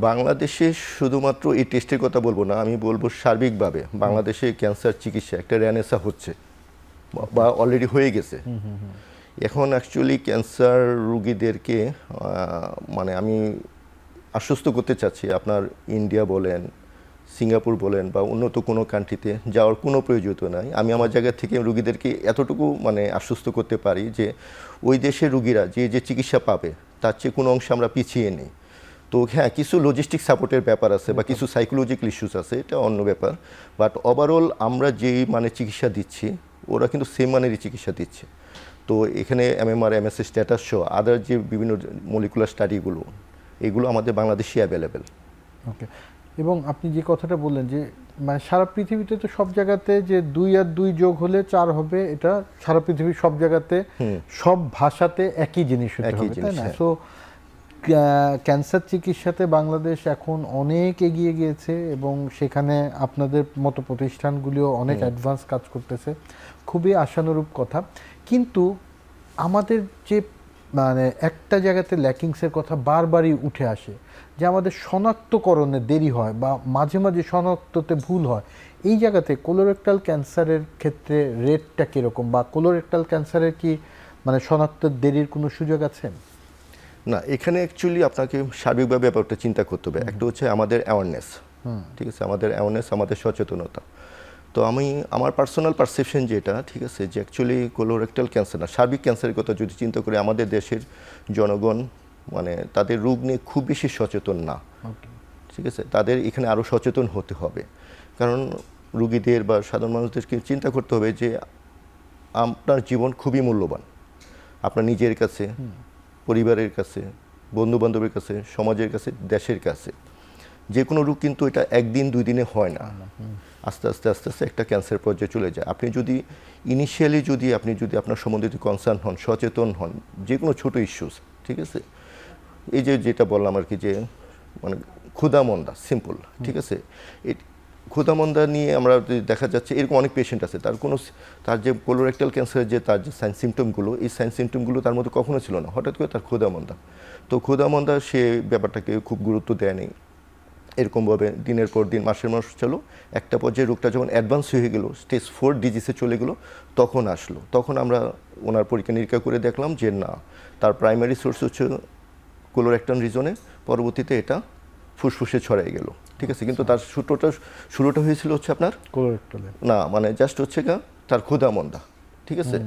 বাংলাদেশে শুধুমাত্র এই টেস্টের কথা বলবো না, আমি বলবো সার্বিকভাবে বাংলাদেশে ক্যান্সার চিকিৎসা একটা রেনেসা হচ্ছে বা অলরেডি হয়ে গেছে। এখন অ্যাকচুয়ালি ক্যান্সার রোগীদেরকে মানে আমি আশ্বস্ত করতে চাচ্ছি, আপনার ইন্ডিয়া বলেন, সিঙ্গাপুর বলেন বা উন্নত কোনো কান্ট্রিতে যাওয়ার কোনো প্রয়োজনীয়তা নাই। আমি আমার জায়গা থেকে রুগীদেরকে এতটুকু মানে আশ্বস্ত করতে পারি যে ওই দেশের রুগীরা যে যে চিকিৎসা পাবে তার চেয়ে কোনো অংশে আমরা পিছিয়ে নেই। তো হ্যাঁ, কিছু লজিস্টিক সাপোর্টের ব্যাপার আছে বা কিছু সাইকোলজিক্যাল ইস্যুস আছে, এটা অন্য ব্যাপার। বাট ওভারঅল আমরা যেই মানে চিকিৎসা দিচ্ছি ওরা কিন্তু সেম মানেরই চিকিৎসা দিচ্ছে। তো এখানে এমএমআর এমএসএ স্ট্যাটাস সহ আদার যে বিভিন্ন মলিকুলার স্টাডিগুলো এগুলো আমাদের বাংলাদেশে অ্যাভেলেবেল। ওকে, এবং আপনি যে কথাটা বললেন যে মানে সারা পৃথিবীতে তো সব জায়গাতে যে 2 আর 2 যোগ হলে 4 হবে, এটা সারা পৃথিবীর সব জায়গাতে সব ভাষাতে একই জিনিস হতে একই হবে, তাই জিনিস, না? হ্যাঁ। সো ক্যান্সার চিকিৎসাতে বাংলাদেশ এখন অনেক এগিয়ে গিয়েছে এবং সেখানে আপনাদের মতো প্রতিষ্ঠানগুলিও অনেক অ্যাডভান্স কাজ করতেছে, খুবই আশানুরূপ কথা। কিন্তু আমাদের যে মানে একটা জায়গাতে ল্যাকিংসের কথা বারবারই উঠে আসে যে আমাদের শনাক্তকরণে দেরি হয় বা মাঝে মাঝে শনাক্ততে ভুল হয়। এই জায়গাতে কোলোরেক্টাল ক্যান্সারের ক্ষেত্রে রেটটা কীরকম, বা কোলোরেক্টাল ক্যান্সারের কি মানে শনাক্তের দেরির কোনো সুযোগ আছে? না, এখানে অ্যাকচুয়ালি আপনাকে সার্বিকভাবে ব্যাপারটা চিন্তা করতে হবে। একটা হচ্ছে আমাদের অ্যাওয়ারনেস, ঠিক আছে, আমাদের অ্যাওয়ারনেস, আমাদের সচেতনতা। তো আমি আমার পার্সোনাল পারসেপশন যেটা, ঠিক আছে, যে অ্যাকচুয়ালি কোলোরেক্টাল ক্যান্সার না, সার্বিক ক্যান্সারের কথা যদি চিন্তা করি, আমাদের দেশের জনগণ মানে তাদের রোগ নিয়ে খুব বেশি সচেতন না, ঠিক আছে। তাদের এখানে আরও সচেতন হতে হবে, কারণ রুগীদের বা সাধারণ মানুষদেরকে চিন্তা করতে হবে যে আপনার জীবন খুবই মূল্যবান, আপনার নিজের কাছে, পরিবারের কাছে, বন্ধুবান্ধবের কাছে, সমাজের কাছে, দেশের কাছে। যে কোনো রোগ কিন্তু এটা একদিন 2 দিনে হয় না, আস্তে আস্তে আস্তে আস্তে একটা ক্যান্সার পর্যায়ে চলে যায়। আপনি যদি ইনিশিয়ালি আপনি যদি আপনার সম্বন্ধে কনসার্ন হন, সচেতন হন, যে কোনো ছোটো ইস্যুস, ঠিক আছে, এই যেটা বললাম আর কি, যে মানে ক্ষুধামন্দা, সিম্পল, ঠিক আছে, ক্ষুধামন্দা নিয়ে আমরা দেখা যাচ্ছে এরকম অনেক পেশেন্ট আছে, তার যে কোলোরেক্টাল ক্যান্সারের যে তার যে সাইন সিমটমগুলো, এই সাইন সিমটমগুলো তার মধ্যে কখনো ছিল না, হঠাৎ করে তার ক্ষুধামন্দা। তো ক্ষুধামন্দা সে ব্যাপারটাকে খুব গুরুত্ব দেয়নি, এরকমভাবে দিনের পর দিন, মাসের মাস চলো, একটা পর্যায়ে রোগটা যখন অ্যাডভান্স হয়ে গেল, স্টেজ 4 ডিজিজে চলে গেলো, তখন আসলো। তখন আমরা ওনার পরীক্ষা নিরীক্ষা করে দেখলাম যে না, তার প্রাইমারি সোর্স হচ্ছে কোলোরেক্টাল রিজনে, পরবর্তীতে এটা ফুসফুসে ছড়াই গেল, ঠিক আছে। কিন্তু তার শুরুটা হয়েছিল হচ্ছে আপনার কোলোরেক্টালে না, মানে জাস্ট হচ্ছে তার ক্ষুধামন্দা, ঠিক আছে।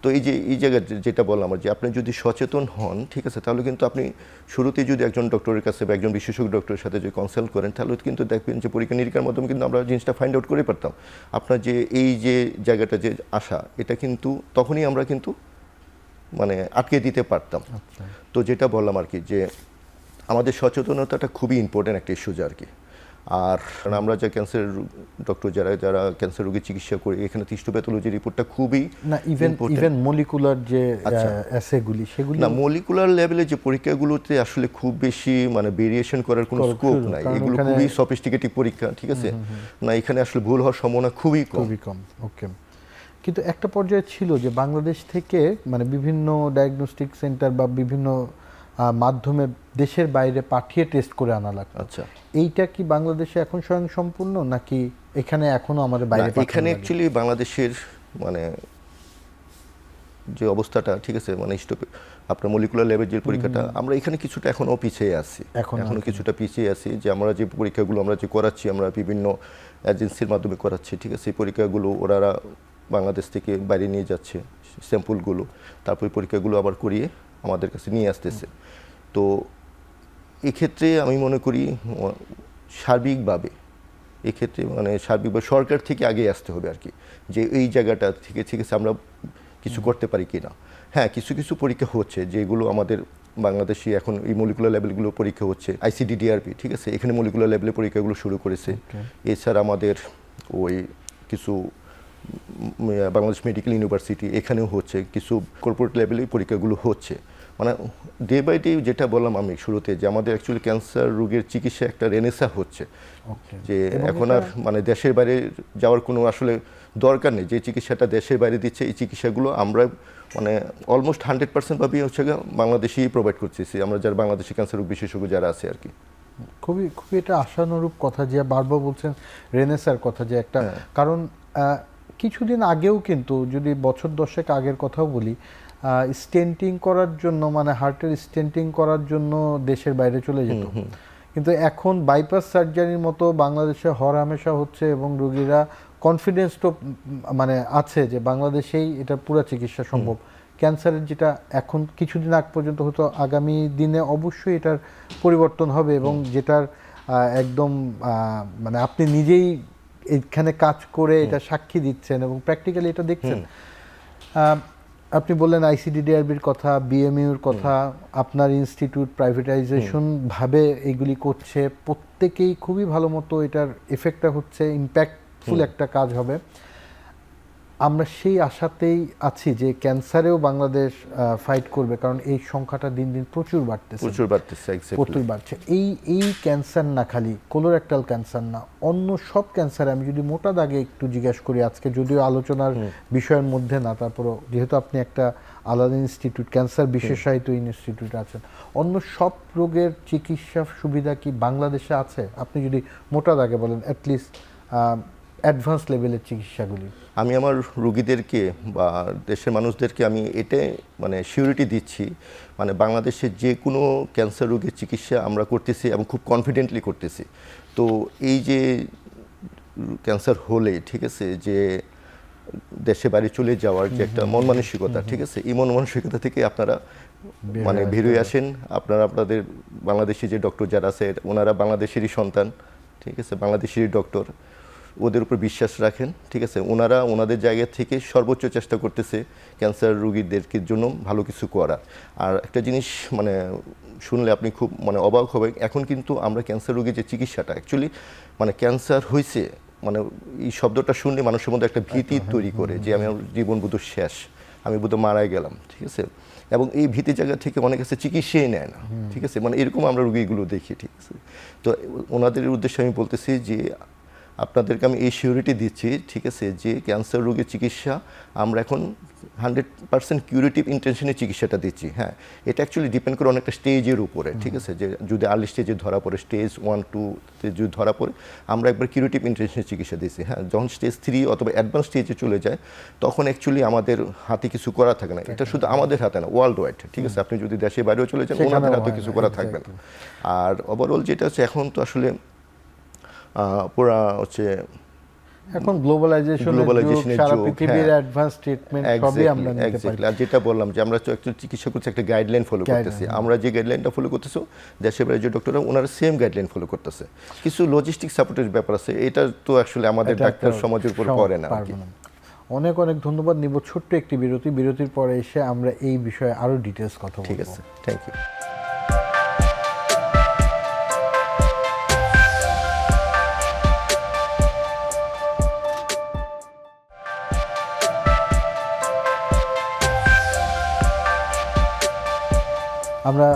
তো এই জায়গায় যেটা বললাম যে আপনি যদি সচেতন হন, ঠিক আছে, তাহলে কিন্তু আপনি শুরুতেই যদি একজন ডক্টরের কাছে বা একজন বিশেষজ্ঞ ডক্টরের সাথে যদি কনসাল্ট করেন, তাহলে কিন্তু দেখবেন যে পরীক্ষা নিরীক্ষার মাধ্যমে কিন্তু আমরা জিনিসটা ফাইন্ড আউট করে পারতাম আপনার যে এই যে জায়গাটা যে আসা, এটা কিন্তু তখনই আমরা কিন্তু মানে আটকে দিতে পারতাম। তো যেটা বললাম আর কি, যে আমাদের সচেতনতাটা খুবই ইম্পর্ট্যান্ট একটা ইস্যু আর কি। আর আমরা যে ক্যান্সার ডক্টর যারা ক্যান্সার রোগীর চিকিৎসা করি, এখানে হিস্টোপ্যাথোলজি রিপোর্টটা খুবই না, ইভেন মলিকুলার যে অ্যাসেগুলি, সেগুলি না, মলিকুলার লেভেলে যে পরীক্ষাগুলোতে আসলে খুব বেশি মানে ভেরিয়েশন করার কোনো স্কোপ নাই, এগুলো খুবই সফিস্টিকেটেড পরীক্ষা, ঠিক আছে না, এখানে আসলে ভুল হওয়ার সম্ভাবনা খুবই কম। ওকে, কিন্তু একটা পর্যায়ে ছিল যে বাংলাদেশ থেকে মানে বিভিন্ন ডায়াগনস্টিক সেন্টার বা বিভিন্ন মাধ্যমে দেশের বাইরে পাঠিয়ে টেস্ট করে আনা লাগতো। আচ্ছা, এইটা কি বাংলাদেশে এখন স্বয়ংসম্পূর্ণ, নাকি এখানে এখনো আমাদের বাইরে? এখানে অ্যাকচুয়ালি বাংলাদেশের মানে যে অবস্থাটা, ঠিক আছে, মানে আপনার মলিকুলার লেভেল যে পরীক্ষাটা, আমরা এখানে কিছুটা এখনো পিছিয়ে আছি, এখনো কিছুটা পিছিয়ে আছি। যে আমরা যে পরীক্ষাগুলো আমরা যে করাচ্ছি, আমরা বিভিন্ন এজেন্সির মাধ্যমে করাচ্ছি, ঠিক আছে, এই পরীক্ষাগুলো ওরা বাংলাদেশ থেকে বাইরে নিয়ে যাচ্ছে স্যাম্পলগুলো, তারপর পরীক্ষাগুলো আবার করিয়ে আমাদের কাছে নিয়ে আসতেছে। তো এক্ষেত্রে আমি মনে করি সার্বিকভাবে এক্ষেত্রে মানে সার্বিকভাবে সরকার থেকে আগে আসতে হবে আর কি, যে এই জায়গাটা থেকে, ঠিক আছে, আমরা কিছু করতে পারি কি না। হ্যাঁ, কিছু কিছু পরীক্ষা হচ্ছে যেগুলো আমাদের বাংলাদেশে এখন এই মলিকুলার লেভেলগুলো পরীক্ষা হচ্ছে, ICDDRP, ঠিক আছে, এখানে মলিকুলার লেভেলে পরীক্ষাগুলো শুরু করেছে। এছাড়া আমাদের ওই কিছু বাংলাদেশ মেডিকেল ইউনিভার্সিটি এখানেও হচ্ছে, কিছু কর্পোরেট লেভেলে পরীক্ষাগুলো হচ্ছে। মানে ডে বাই ডে, যেটা বললাম আমি শুরুতে, যে আমাদের অ্যাকচুয়ালি ক্যান্সার রোগের চিকিৎসা একটা রেনেসা হচ্ছে, যে এখন আর মানে দেশের বাইরে যাওয়ার কোনো আসলে দরকার নেই। যে চিকিৎসাটা দেশের বাইরে দিচ্ছে, এই চিকিৎসাগুলো আমরা মানে অলমোস্ট 100% ভাবেই হচ্ছে বাংলাদেশেই প্রোভাইড করতেছি, আমরা যারা বাংলাদেশি ক্যান্সার রোগ বিশেষজ্ঞ যারা আছে আর কি। খুবই খুবই এটা আশানুরূপ কথা যে বারবার বলছেন রেনেসার কথা, যে একটা কারণ কিছুদিন আগেও কিন্তু যদি বছর 10 আগের কথাও বলি, স্টেন্টিং করার জন্য মানে হার্টের স্টেন্টিং করার জন্য দেশের বাইরে চলে যেত, কিন্তু এখন বাইপাস সার্জারির মতো বাংলাদেশে হরহামেশা হচ্ছে এবং রোগীরা কনফিডেন্স তো মানে আছে যে বাংলাদেশেই এটা পুরো চিকিৎসা সম্ভব। ক্যান্সারের যেটা এখন কিছুদিন আগ পর্যন্ত হতো, আগামী দিনে অবশ্যই এটার পরিবর্তন হবে এবং যেটার একদম মানে আপনি নিজেই এখানে কাজ করে এটা সাক্ষী দিচ্ছেন এবং প্র্যাকটিক্যালি এটা দেখছেন। আপনি বললেন আইসিডিডিআরবির কথা, বিএমইউর কথা, আপনার ইনস্টিটিউট প্রাইভেটাইজেশন ভাবে এইগুলি করছে, প্রত্যেকেই খুবই ভালো মতো এটার এফেক্টটা হচ্ছে, ইম্প্যাক্টফুল একটা কাজ হবে। আমরা সেই আশাতেই আছি যে ক্যান্সারেও বাংলাদেশ ফাইট করবে, কারণ এই সংখ্যাটা দিন দিন প্রচুর বাড়তেছে। প্রচুর বাড়ছে। এই ক্যান্সার না, খালি কোলোরেক্টাল ক্যান্সার না, অন্য সব ক্যান্সারে আমি যদি মোটা দাগে একটু জিজ্ঞাসা করি, আজকে যদিও আলোচনার বিষয়ের মধ্যে না, তারপরও যেহেতু আপনি একটা আলাদা ইনস্টিটিউট, ক্যান্সার বিশেষায়িত ইনস্টিটিউট আছেন, অন্য সব রোগের চিকিৎসা সুবিধা কি বাংলাদেশে আছে? আপনি যদি মোটা দাগে বলেন, অ্যাটলিস্ট অ্যাডভান্স লেভেলের চিকিৎসাগুলি। আমি আমার রোগীদেরকে বা দেশের মানুষদেরকে আমি এটাই মানে সিউরিটি দিচ্ছি, মানে বাংলাদেশের যে কোনো ক্যান্সার রোগের চিকিৎসা আমরা করতেছি এবং খুব কনফিডেন্টলি করতেছি। তো এই যে ক্যান্সার হলে, ঠিক আছে, যে দেশে বাড়ি চলে যাওয়ার যে একটা মন মানসিকতা, ঠিক আছে, এই মন মানসিকতা থেকে আপনারা মানে বেরিয়ে আসেন। আপনারা আপনাদের বাংলাদেশি যে ডক্টর যারা আছে ওনারা বাংলাদেশেরই সন্তান, ঠিক আছে, বাংলাদেশেরই ডক্টর, ওদের উপর বিশ্বাস রাখেন, ঠিক আছে। ওনারা ওনাদের জায়গা থেকে সর্বোচ্চ চেষ্টা করতেছে ক্যান্সার রোগীদেরকে জন্য ভালো কিছু করার। আর একটা জিনিস মানে শুনলে আপনি খুব মানে অবাক হবেন, এখন কিন্তু আমরা ক্যান্সার রোগীর যে চিকিৎসাটা অ্যাকচুয়ালি মানে ক্যান্সার হয়েছে মানে এই শব্দটা শুনলে মানুষের মধ্যে একটা ভীতি তৈরি করে যে আমি জীবন বোধ শেষ, আমি বোধ মারাই গেলাম, ঠিক আছে। এবং এই ভীতি জায়গা থেকে অনেক কাছে চিকিৎসাই নেয় না, ঠিক আছে, মানে এরকম আমরা রোগীগুলো দেখি, ঠিক আছে। তো ওনাদের উদ্দেশ্যে আমি বলতেছি যে আপনাদেরকে আমি এই সিউরিটি দিচ্ছি, ঠিক আছে, যে ক্যান্সার রোগের চিকিৎসা আমরা এখন 100% কিউরেটিভ ইন্টেনশনের চিকিৎসাটা দিচ্ছি। হ্যাঁ, এটা অ্যাকচুয়ালি ডিপেন্ড করে অনেকটা স্টেজের উপরে, ঠিক আছে, যে যদি আর্লি স্টেজে ধরা পড়ে, স্টেজ 1, 2-তে যদি ধরা পড়ে আমরা একবার কিউরেটিভ ইন্টেনশনের চিকিৎসা দিচ্ছি। হ্যাঁ, যখন স্টেজ 3 অথবা অ্যাডভান্স স্টেজে চলে যায় তখন অ্যাকচুয়ালি আমাদের হাতে কিছু করা থাকে না। এটা শুধু আমাদের হাতে না, ওয়ার্ল্ড ওয়াইড, ঠিক আছে, আপনি যদি দেশে বাইরেও চলে যান ওনাদের হাতে কিছু করা থাকবে না। আর ওভারঅল যেটা হচ্ছে এখন তো আসলে পুরা হচ্ছে এখন গ্লোবালাইজেশন সারা পৃথিবীর অ্যাডভান্স ট্রিটমেন্ট সবই আমরা নিতে পারি। আর যেটা বললাম যে আমরা তো একচুয়ালি চিকিৎসা করছি একটা গাইডলাইন ফলো করতেছি, আমরা যে গাইডলাইনটা ফলো করতেছি দেশের বাইরে যে ডক্টররা ওনারা সেম গাইডলাইন ফলো করতেছে। কিছু লজিস্টিক সাপোর্টের ব্যাপার আছে, এটা তো আসলে আমাদের ডাক্তার সমাজের উপর পড়ে না। অনেক অনেক ধন্যবাদ। নিব ছোট্ট একটি বিরতি, বিরতির পরে এসে আমরা এই বিষয়ে আরো ডিটেইলস কথা বলবো। ঠিক আছে, থ্যাংক ইউ। আমরা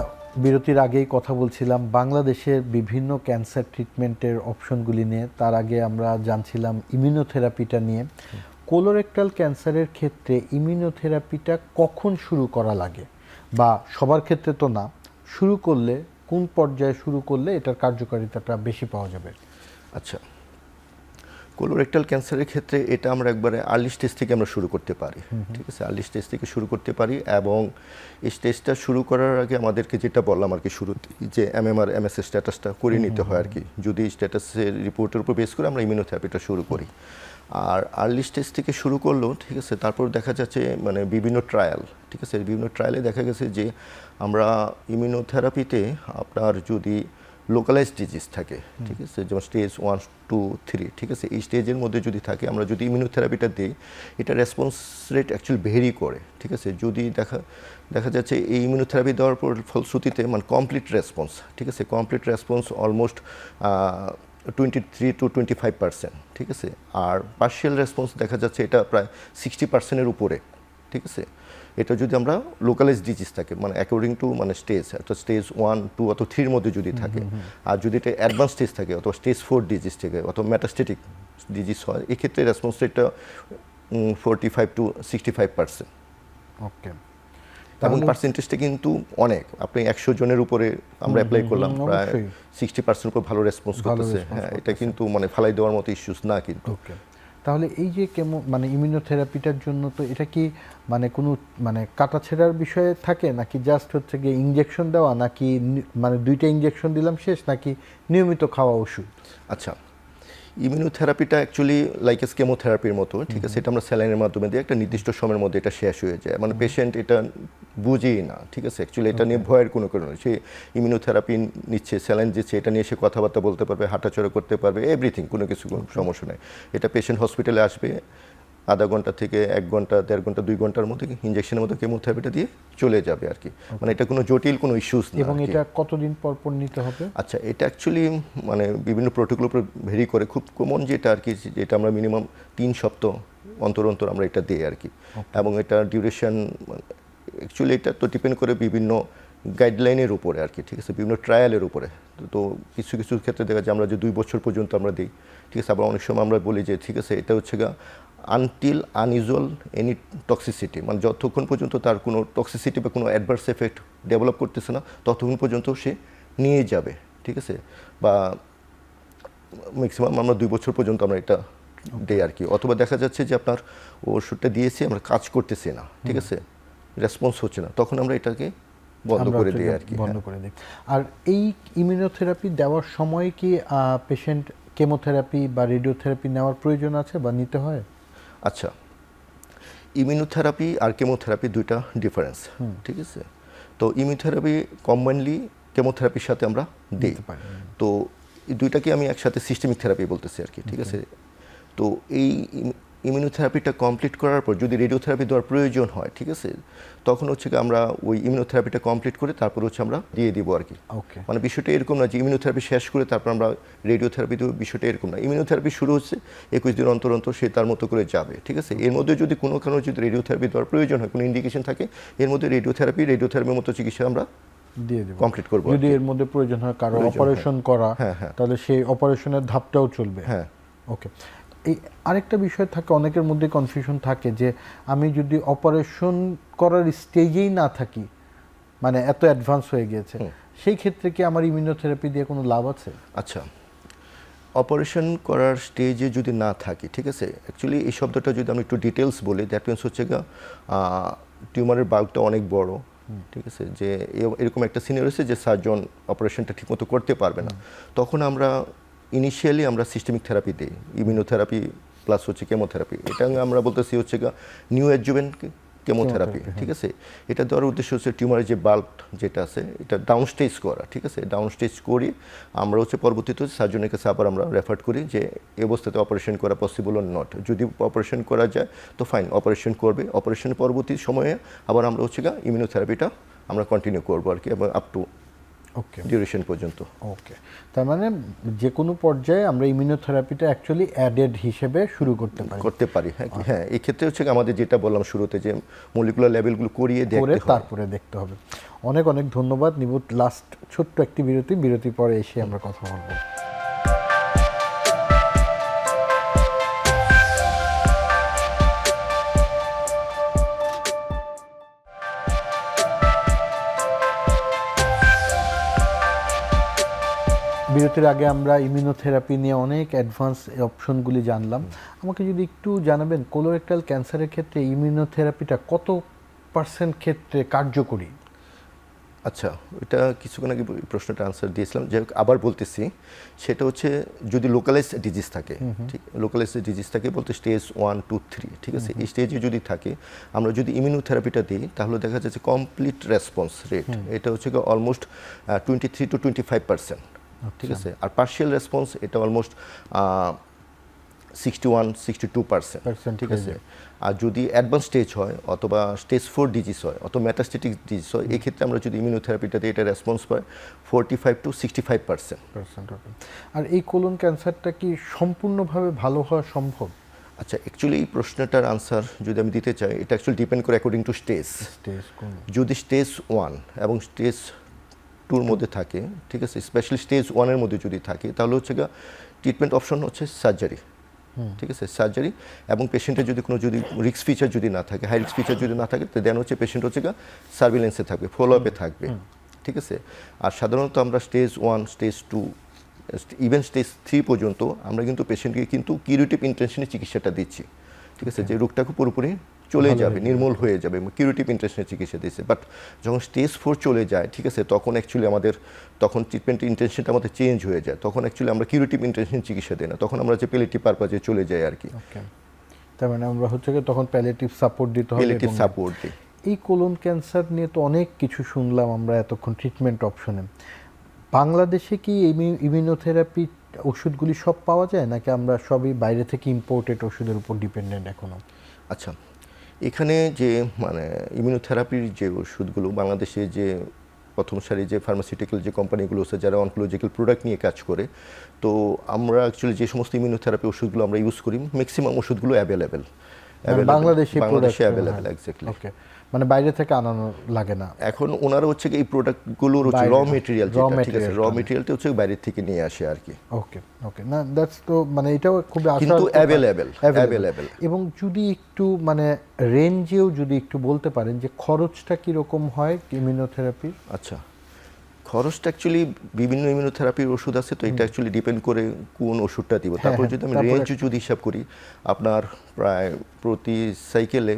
বিরতির আগেই কথা বলছিলাম বাংলাদেশের বিভিন্ন ক্যান্সার ট্রিটমেন্টের অপশনগুলি নিয়ে। তার আগে আমরা জানছিলাম ইমিউনোথেরাপিটা নিয়ে। কোলোরেক্টাল ক্যান্সারের ক্ষেত্রে ইমিউনোথেরাপিটা কখন শুরু করা লাগে, বা সবার ক্ষেত্রে তো না, শুরু করলে কোন পর্যায়ে শুরু করলে এটার কার্যকারিতাটা বেশি পাওয়া যাবে? আচ্ছা, কোলোরেক্টাল ক্যান্সারের ক্ষেত্রে এটা আমরা একবারে আর্লি স্টেজ থেকে আমরা শুরু করতে পারি, ঠিক আছে, আর্লি স্টেজ থেকে শুরু করতে পারি। এবং এই স্টেজটা শুরু করার আগে আমাদেরকে যেটা বললাম আর কি শুরুতে, যে এমএমআর এমএসএ স্ট্যাটাসটা করে নিতে হয় আর কি। যদি স্ট্যাটাসের রিপোর্টের উপর বেস করে আমরা ইমিউনোথেরাপিটা শুরু করি। আর আর্লি স্টেজ থেকে শুরু করলেও, ঠিক আছে, তারপর দেখা যাচ্ছে মানে বিভিন্ন ট্রায়াল, ঠিক আছে, বিভিন্ন ট্রায়ালে দেখা গেছে যে আমরা ইমিউনোথেরাপিতে আপনার যদি লোকালাইজড ডিজিজ থাকে, ঠিক আছে, যেমন স্টেজ 1, 2, 3, ঠিক আছে, এই স্টেজের মধ্যে যদি থাকে আমরা যদি ইমিউনোথেরাপিটা দিই এটা রেসপন্স রেট অ্যাকচুয়ালি ভেরি করে, ঠিক আছে। যদি দেখা যাচ্ছে এই ইমিউনোথেরাপি দেওয়ার পর ফলশ্রুতিতে মানে কমপ্লিট রেসপন্স, ঠিক আছে, কমপ্লিট রেসপন্স অলমোস্ট 23 to 25%, ঠিক আছে। আর পার্শিয়াল রেসপন্স দেখা যাচ্ছে এটা প্রায় 60%-এর উপরে, ঠিক আছে। এটা যদি আমরা লোকালাইজ ডিজিজ থাকে মানে অ্যাকর্ডিং টু মানে স্টেজ, অর্থাৎ স্টেজ 1, 2 অথবা 3-র মধ্যে যদি থাকে, আর যদি এটা অ্যাডভান্স স্টেজ থাকে অথবা স্টেজ 4 ডিজিজ থাকে অথবা মেটাস্টেটিক ডিজিজ হয়, এক্ষেত্রে রেসপন্স রেটটা 45 to 65%। ওকে, এবং পার্সেন্টেজটা কিন্তু অনেক। আপনি 100 জনের উপরে আমরা অ্যাপ্লাই করলাম, প্রায় 60% উপর ভালো রেসপন্স করতেছে। হ্যাঁ, এটা কিন্তু মানে ফালাই দেওয়ার মতো ইস্যুস না কিন্তু। ওকে, তাহলে এই যে কেমো মানে ইমিউনোথেরাপিটার জন্য তো এটা কি মানে কোনো মানে কাটাছেঁড়ার বিষয়ে থাকে নাকি জাস্ট হচ্ছে গিয়ে ইনজেকশন দেওয়া নাকি মানে 2টা ইনজেকশন দিলাম শেষ নাকি নিয়মিত খাওয়া ওষুধ? আচ্ছা, ইমিউনোথেরাপিটা অ্যাকচুয়ালি লাইক এস কেমোথেরাপির মতো, ঠিক আছে? এটা আমরা স্যালাইনের মাধ্যমে দিয়ে একটা নির্দিষ্ট সময়ের মধ্যে এটা শেষ হয়ে যায়, মানে পেশেন্ট এটা বুঝেই না, ঠিক আছে? অ্যাকচুয়ালি এটা নিয়ে ভয়ের কোনো কারণ নেই। সে ইমিউনোথেরাপি নিচ্ছে, স্যালাইন দিচ্ছে, এটা নিয়ে সে কথাবার্তা বলতে পারবে, হাঁটাচড়া করতে পারবে, এভরিথিং, কোনো কিছু কোনো সমস্যা নেই। এটা পেশেন্ট হসপিটালে আসবে, আধা ঘন্টা থেকে 1 ঘন্টা 1.5 ঘন্টা 2 ঘন্টার মধ্যে ইঞ্জেকশনের মতো কেমোথেরাপিটা দিয়ে চলে যাবে আর কি। মানে এটা কোনো জটিল কোনো ইস্যুস না। এবং এটা কতদিন পর পর নিতে হবে? আচ্ছা, এটা অ্যাকচুয়ালি মানে বিভিন্ন প্রোটোকলের উপর ভেরি করে, খুব কমন যেটা আর কি, যেটা আমরা মিনিমাম 3 সপ্তাহ অন্তর অন্তর আমরা এটা দিই আর কি। এবং এটা ডিউরেশন অ্যাকচুয়ালি এটা তো ডিপেন্ড করে বিভিন্ন গাইডলাইনের উপরে আর কি, ঠিক আছে? বিভিন্ন ট্রায়ালের উপরে। তো কিছু কিছু ক্ষেত্রে দেখা যায় আমরা যে 2 বছর পর্যন্ত আমরা দিই, ঠিক আছে? আবার অনেক সময় আমরা বলি যে ঠিক আছে এটা হচ্ছে আনটিল আনইউজুয়াল এনি টক্সিসিটি, মানে যতক্ষণ পর্যন্ত তার কোনো টক্সিসিটি বা কোনো অ্যাডভার্স এফেক্ট ডেভেলপ করতেছে না ততক্ষণ পর্যন্ত সে নিয়ে যাবে, ঠিক আছে? বা ম্যাক্সিমাম আমরা 2 বছর পর্যন্ত আমরা এটা দিই আর কি। অথবা দেখা যাচ্ছে যে আপনার ওষুধটা দিয়েছি আমরা কাজ করতেছি না, ঠিক আছে, রেসপন্স হচ্ছে না, তখন আমরা এটাকে বন্ধ করে দিই আর কি। বন্ধ করে দিই। আর এই ইমিউনোথেরাপি দেওয়ার সময় কি পেশেন্ট কেমোথেরাপি বা রেডিওথেরাপি নেওয়ার প্রয়োজন আছে বা নিতে হয়? আচ্ছা, ইমিউনোথেরাপি আর কেমোথেরাপি দুইটা ডিফারেন্স, ঠিক আছে? তো ইমিউনোথেরাপি কমনলি কেমোথেরাপির সাথে আমরা দিই। তো এই দুইটাকে আমি একসাথে সিস্টেমিক থেরাপি বলতেছি আর কি, ঠিক আছে? তো এই ইমিউনোথেরাপিটা কমপ্লিট করার পর যদি রেডিওথেরাপি দেওয়ার প্রয়োজন হয়, ঠিক আছে, তখন হচ্ছে আমরা ওই ইমিউনোথেরাপিটা কমপ্লিট করে তারপর হচ্ছে আমরা দিয়ে দিব আর কি। ওকে। মানে বিষয়টা এরকম না যে ইমিউনোথেরাপি শেষ করে তারপর আমরা রেডিওথেরাপি দেবো, বিষয়টা এরকম না। ইমিউনোথেরাপি শুরু হচ্ছে 21 দিন অন্তর অন্তর সে তার মতো করে যাবে, ঠিক আছে? এর মধ্যে যদি কোনো কারণে যদি রেডিওথেরাপি দেওয়ার প্রয়োজন হয়, কোনো ইন্ডিকেশন থাকে, এর মধ্যে রেডিওথেরাপির মতো চিকিৎসা আমরা দিয়ে দেব কমপ্লিট করবো। যদি এর মধ্যে প্রয়োজন হয় কারো অপারেশন করা, তাহলে সেই অপারেশনের ধাপটাও চলবে। হ্যাঁ, ওকে। এই আরেকটা বিষয় থাকে, অনেকের মধ্যে কনফিউশন থাকে যে আমি যদি অপারেশন করার স্টেজেই না থাকি, মানে এত অ্যাডভান্স হয়ে গিয়েছে, সেই ক্ষেত্রে কি আমার ইমিউনোথেরাপি দিয়ে কোনো লাভ আছে? আচ্ছা, অপারেশন করার স্টেজে যদি না থাকি, ঠিক আছে, অ্যাকচুয়ালি এই শব্দটা যদি আমি একটু ডিটেলস বলি, দ্যাট মিনস হচ্ছে টিউমারের বাল্কটা অনেক বড়, ঠিক আছে, যে এরকম একটা সিনিয়র হয়েছে যে সার্জন অপারেশনটা ঠিকমতো করতে পারবে না, তখন আমরা ইনিশিয়ালি আমরা সিস্টেমিক থেরাপি দিই, ইমিউনোথেরাপি প্লাস হচ্ছে কেমোথেরাপি। এটা আমরা বলতেছি হচ্ছে নিউ অ্যাডজুভেন্ট কেমোথেরাপি, ঠিক আছে? এটা দেওয়ার উদ্দেশ্য হচ্ছে টিউমারের যে বাল্ক যেটা আছে এটা ডাউন স্টেজ করা, ঠিক আছে? ডাউন স্টেজ করি আমরা হচ্ছে পরবর্তীতে সার্জনের কাছে আবার আমরা রেফার করি যে এই অবস্থাতে অপারেশন করা পসিবল অর নট। যদি অপারেশন করা যায় তো ফাইন, অপারেশন করবে। অপারেশনের পরবর্তী সময়ে আবার আমরা হচ্ছে ইমিউনোথেরাপিটা আমরা কন্টিনিউ করবো আর কি, এবং আপ টু ডিউরেশন পর্যন্ত। ওকে, তার মানে যে কোনো পর্যায়ে আমরা ইমিউনোথেরাপিটা অ্যাকচুয়ালি অ্যাডেড হিসেবে শুরু করতে পারি। হ্যাঁ, এই ক্ষেত্রে হচ্ছে আমাদের যেটা বললাম শুরুতে যে মলিকুলার লেভেলগুলো করিয়ে তারপরে দেখতে হবে। অনেক অনেক ধন্যবাদ নিবুত। লাস্ট ছোট্ট একটি বিরতির পরে এসে আমরা কথা বলবো। বিরতির আগে আমরা ইমিউনোথেরাপি নিয়ে অনেক অ্যাডভান্স অপশনগুলি জানলাম। আমাকে যদি একটু জানাবেন কোলোরেক্টাল ক্যান্সারের ক্ষেত্রে ইমিউনোথেরাপিটা কত % ক্ষেত্রে কার্যকরী? আচ্ছা, এটা কিছুক্ষণ আগে প্রশ্নটা আনসার দিয়েছিলাম, যে আবার বলতেছি, সেটা হচ্ছে যদি লোকালাইজ ডিজিজ থাকে, ঠিক, লোকালাইজ ডিজিজ থাকে বলতে স্টেজ 1, 2, 3, ঠিক আছে, এই স্টেজে যদি থাকে আমরা যদি ইমিউনোথেরাপিটা দিই তাহলে দেখা যাচ্ছে কমপ্লিট রেসপন্স রেট এটা হচ্ছে অলমোস্ট 23 to 25%, ঠিক আছে? আর পার্শিয়াল রেসপন্স এটা অলমোস্ট 61-62%, ঠিক আছে? আর যদি অ্যাডভান্স স্টেজ হয় অথবা স্টেজ 4 ডিজিজ হয় অথবা মেটাস্টেটিক ডিজিজ হয়, এই ক্ষেত্রে আমরা যদি ইমিউনোথেরাপিটাতে এটা রেসপন্স পাই 45 to 65%। আর এই কোলন ক্যান্সারটা কি সম্পূর্ণভাবে ভালো হওয়া সম্ভব? আচ্ছা, অ্যাকচুয়ালি এই প্রশ্নটার আনসার যদি আমি দিতে চাই, এটা অ্যাকচুয়ালি ডিপেন্ড করে অ্যাকর্ডিং টু স্টেজ। যদি স্টেজ 1 এবং স্টেজ 2-র মধ্যে থাকে, ঠিক আছে, স্পেশালি স্টেজ 1-এর মধ্যে যদি থাকে তাহলে হচ্ছে ট্রিটমেন্ট অপশন হচ্ছে সার্জারি, ঠিক আছে, সার্জারি। এবং পেশেন্টের যদি কোনো রিস্ক ফিচার যদি না থাকে, হাই রিস্ক ফিচার যদি না থাকে, তো দেন হচ্ছে পেশেন্ট হচ্ছে সার্ভিলেন্সে থাকবে, ফলো আপে থাকবে, ঠিক আছে? আর সাধারণত আমরা স্টেজ 1, স্টেজ 2 ইভেন স্টেজ 3 পর্যন্ত আমরা কিন্তু পেশেন্টকে কিন্তু কিউরেটিভ ইন্টেনশনে চিকিৎসাটা দিচ্ছি, ঠিক আছে, যে রোগটাকে পুরোপুরি চলে যাবে, নির্মূল হয়ে যাবে, কিউরেটিভ ইন্টেনশনে চিকিৎসা দিচ্ছে। বাট যখন স্টেজ 4 চলে যায়, ঠিক আছে, তখন অ্যাকচুয়ালি আমাদের তখন ট্রিটমেন্ট ইন্টেনশনটা আমাদের চেঞ্জ হয়ে যায়, তখন অ্যাকচুয়ালি আমরা কিউরেটিভ ইন্টেনশন চিকিৎসা দিই না, তখন আমরা যে প্যালিয়েটিভ পারপাজে চলে যাই আর কি। তার মানে আমরা হচ্ছে কি তখন প্যালিয়েটিভ সাপোর্ট দিতে হবে। প্যালিয়েটিভ সাপোর্ট দিই। এই কোলন ক্যান্সার নিয়ে তো অনেক কিছু শুনলাম আমরা এতক্ষণ ট্রিটমেন্ট অপশনে। বাংলাদেশে কি ইমিউনোথেরাপি ওষুধগুলি সব পাওয়া যায়, নাকি আমরা সবই বাইরে থেকে ইম্পোর্টেড ওষুধের উপর ডিপেন্ডেন্ট এখনো? আচ্ছা, এখানে যে মানে ইমিউনোথেরাপির যে ওষুধগুলো বাংলাদেশে যে প্রথম সারি যে ফার্মাসিউটিক্যাল যে কোম্পানিগুলো আছে যারা অনকোলজিক্যাল প্রোডাক্ট নিয়ে কাজ করে, তো আমরা অ্যাকচুয়ালি যে সমস্ত ইমিউনোথেরাপি ওষুধগুলো আমরা ইউজ করি ম্যাক্সিমাম ওষুধগুলো অ্যাভেলেবেল বাংলাদেশে অ্যাভেলেবেল এক্স্যাক্টলি। ওকে, মানে বাইরে থেকে আনানো লাগে না এখন ওনারা হচ্ছে এই প্রোডাক্টগুলোর হচ্ছে র মেটেরিয়াল, ঠিক আছে, র মেটেরিয়ালটা হচ্ছে বাইরে থেকে নিয়ে আসে আর কি। ওকে ওকে, না দ্যাটস তো মানে এটাও খুব কিন্তু অ্যাভেলেবেল। এবং যদি একটু মানে রেঞ্জেও যদি একটু বলতে পারেন যে খরচটা কি রকম হয় ইমিউনোথেরাপির? আচ্ছা, খরচটা অ্যাকচুয়ালি বিভিন্ন ইমিউনোথেরাপির ওষুধ আছে, তো এটা অ্যাকচুয়ালি ডিপেন্ড করে কোন ওষুধটা দিব। তারপর যদি আমি রেঞ্জ যদি হিসাব করি, আপনার প্রায় প্রতি সাইকেলে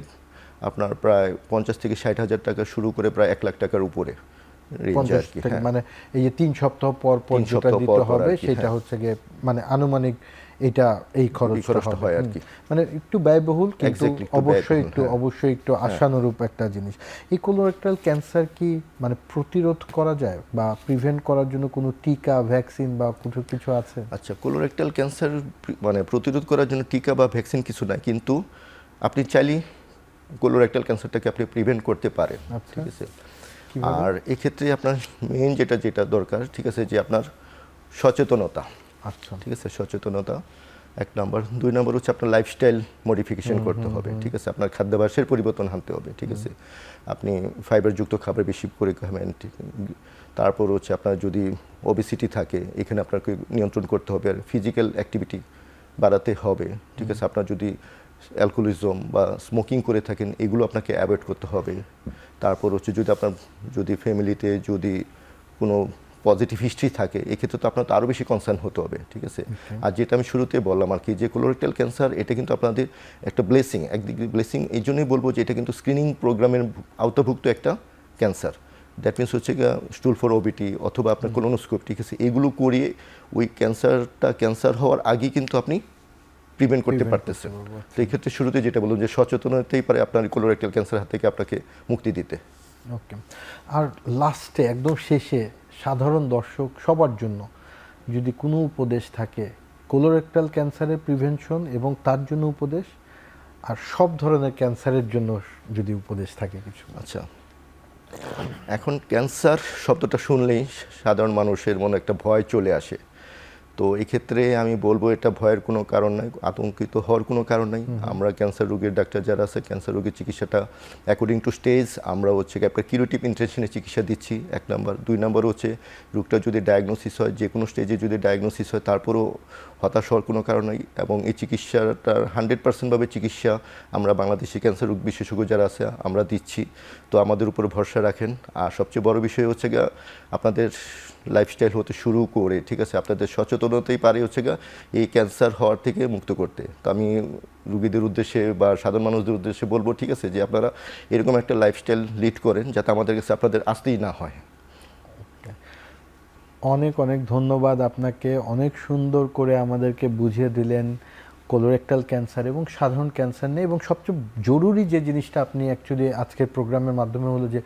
আপনার প্রায় 50 থেকে 60 হাজার টাকা শুরু করে প্রায় 1 লাখ টাকার উপরে রেঞ্জ আর কি। মানে এই যে 3 সপ্তাহ পর পর যেটা দিতে হবে সেটা হচ্ছে গিয়ে মানে আনুমানিক এটা এই খরচটা হয় আর কি, মানে একটু ব্যয়বহুল কিন্তু অবশ্যই একটু আশানুরূপ একটা জিনিস। এই কোলোরেক্টাল ক্যান্সার কি মানে প্রতিরোধ করা যায় বা প্রিভেন্ট করার জন্য কোনো টিকা, ভ্যাকসিন বা কিছু আছে? আচ্ছা, কোলোরেক্টাল ক্যান্সার মানে প্রতিরোধ করার জন্য টিকা বা ভ্যাকসিন কিছু নাই, কিন্তু আপনি চাইলে কোলোরেক্টাল ক্যান্সারটাকে আপনি প্রিভেন্ট করতে পারেন, ঠিক আছে। আর এক্ষেত্রে আপনার মেইন যেটা দরকার, ঠিক আছে, যে আপনার সচেতনতা। আচ্ছা, ঠিক আছে, সচেতনতা 1 নম্বর। 2 নম্বর হচ্ছে আপনার লাইফস্টাইল মডিফিকেশন করতে হবে, ঠিক আছে, আপনার খাদ্যাভ্যাসের পরিবর্তন আনতে হবে, ঠিক আছে, আপনি ফাইবারযুক্ত খাবার বেশি করে খাবেন। তারপর হচ্ছে আপনার যদি ওবেসিটি থাকে এখানে আপনাকে নিয়ন্ত্রণ করতে হবে, আর ফিজিক্যাল অ্যাক্টিভিটি বাড়াতে হবে, ঠিক আছে। আপনার যদি অ্যালকোহলিজম বা স্মোকিং করে থাকেন এগুলো আপনাকে অ্যাভয়েড করতে হবে। তারপর হচ্ছে যদি ফ্যামিলিতে যদি কোনো পজিটিভ হিস্ট্রি থাকে এক্ষেত্রে তো আপনার তো আরও বেশি কনসার্ন হতে হবে, ঠিক আছে। আর যেটা আমি শুরুতে বললাম আর কি, যে কোলোরেক্টাল ক্যান্সার এটা কিন্তু আপনাদের একটা ব্লেসিং, একদিকে ব্লেসিং এই জন্যই বলবো যে এটা কিন্তু স্ক্রিনিং প্রোগ্রামের আওতাভুক্ত একটা ক্যান্সার। দ্যাট মিনস হচ্ছে স্টুল ফর ওবিটি অথবা আপনার কোলোনোস্কোপ, ঠিক আছে, এগুলো করিয়ে ওই ক্যান্সার হওয়ার আগেই কিন্তু আপনি প্রিভেন্ট করতে পারতেছে। তো এই ক্ষেত্রে শুরুতে যেটা বলুন যে সচেতন হতেই পারে আপনার কোলোরেক্টাল ক্যান্সার হাত থেকে আপনাকে মুক্তি দিতে। ওকে, আর লাস্টে একদম শেষে সাধারণ দর্শক সবার জন্য যদি কোনো উপদেশ থাকে কোলোরেক্টাল ক্যান্সারের প্রিভেনশন এবং তার জন্য উপদেশ, আর সব ধরনের ক্যান্সারের জন্য যদি উপদেশ থাকে কিছু। আচ্ছা, এখন ক্যান্সার শব্দটা শুনলেই সাধারণ মানুষের মনে একটা ভয় চলে আসে, তো এক্ষেত্রে আমি বলবো এটা ভয়ের কোনো কারণ নাই, আতঙ্কিত হওয়ার কোনো কারণ নাই। আমরা ক্যান্সার রোগীর ডাক্তার যারা আছে ক্যান্সার রোগীর চিকিৎসাটা অ্যাকর্ডিং টু স্টেজ আমরা হচ্ছে আপনার কিউরেটিভ ইন্টেনশনে চিকিৎসা দিচ্ছি 1 নম্বর। 2 নম্বর হচ্ছে রোগটা যদি ডায়াগনোসিস হয়, যে কোনো স্টেজে যদি ডায়াগনোসিস হয় তারপরও হতাশ হওয়ার কোনো কারণ নেই, এবং এই চিকিৎসাটার 100% ভাবে চিকিৎসা আমরা বাংলাদেশি ক্যান্সার রোগ বিশেষজ্ঞ যারা আছে আমরা দিচ্ছি, তো আমাদের উপর ভরসা রাখেন। আর সবচেয়ে বড় বিষয় হচ্ছে আপনাদের লাইফস্টাইল হতে শুরু করে, ঠিক আছে, আপনাদের সচেতনতাই পারে হচ্ছে এই ক্যান্সার হওয়ার থেকে মুক্ত করতে। তো আমি রুগীদের উদ্দেশ্যে বা সাধারণ মানুষদের উদ্দেশ্যে বলবো, ঠিক আছে, যে আপনারা এরকম একটা লাইফস্টাইল লিড করেন যাতে আমাদের কাছে আপনাদের আসতেই না হয়। অনেক অনেক ধন্যবাদ আপনাকে, অনেক সুন্দর করে আমাদেরকে বুঝিয়ে দিলেন কোলোরেক্টাল ক্যান্সার এবং সাধারণ ক্যান্সার নিয়ে, এবং সবচেয়ে জরুরি যে জিনিসটা আপনি অ্যাকচুয়ালি আজকের প্রোগ্রামের মাধ্যমে হলো যে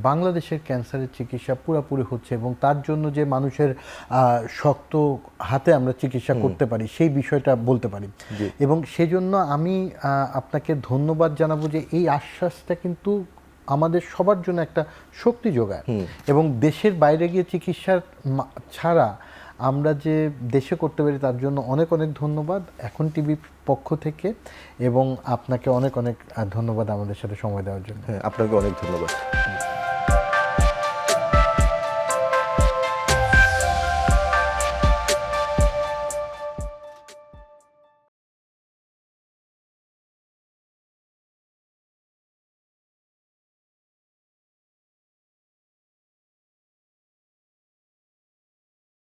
বাংলাদেশের ক্যান্সারের চিকিৎসা পুরোপুরি হচ্ছে এবং তার জন্য যে মানুষের শক্ত হাতে আমরা চিকিৎসা করতে পারি সেই বিষয়টা বলতে পারি, এবং সেজন্য আমি আপনাকে ধন্যবাদ জানাবো যে এই আশ্বাসটা কিন্তু আমাদের সবার জন্য একটা শক্তি যোগায়, এবং দেশের বাইরে গিয়ে চিকিৎসার ছাড়া আমরা যে দেশে করতে পারি তার জন্য অনেক অনেক ধন্যবাদ এখন টিভির পক্ষ থেকে, এবং আপনাকে অনেক অনেক ধন্যবাদ আমাদের সাথে সময় দেওয়ার জন্য। হ্যাঁ, আপনাকে অনেক ধন্যবাদ।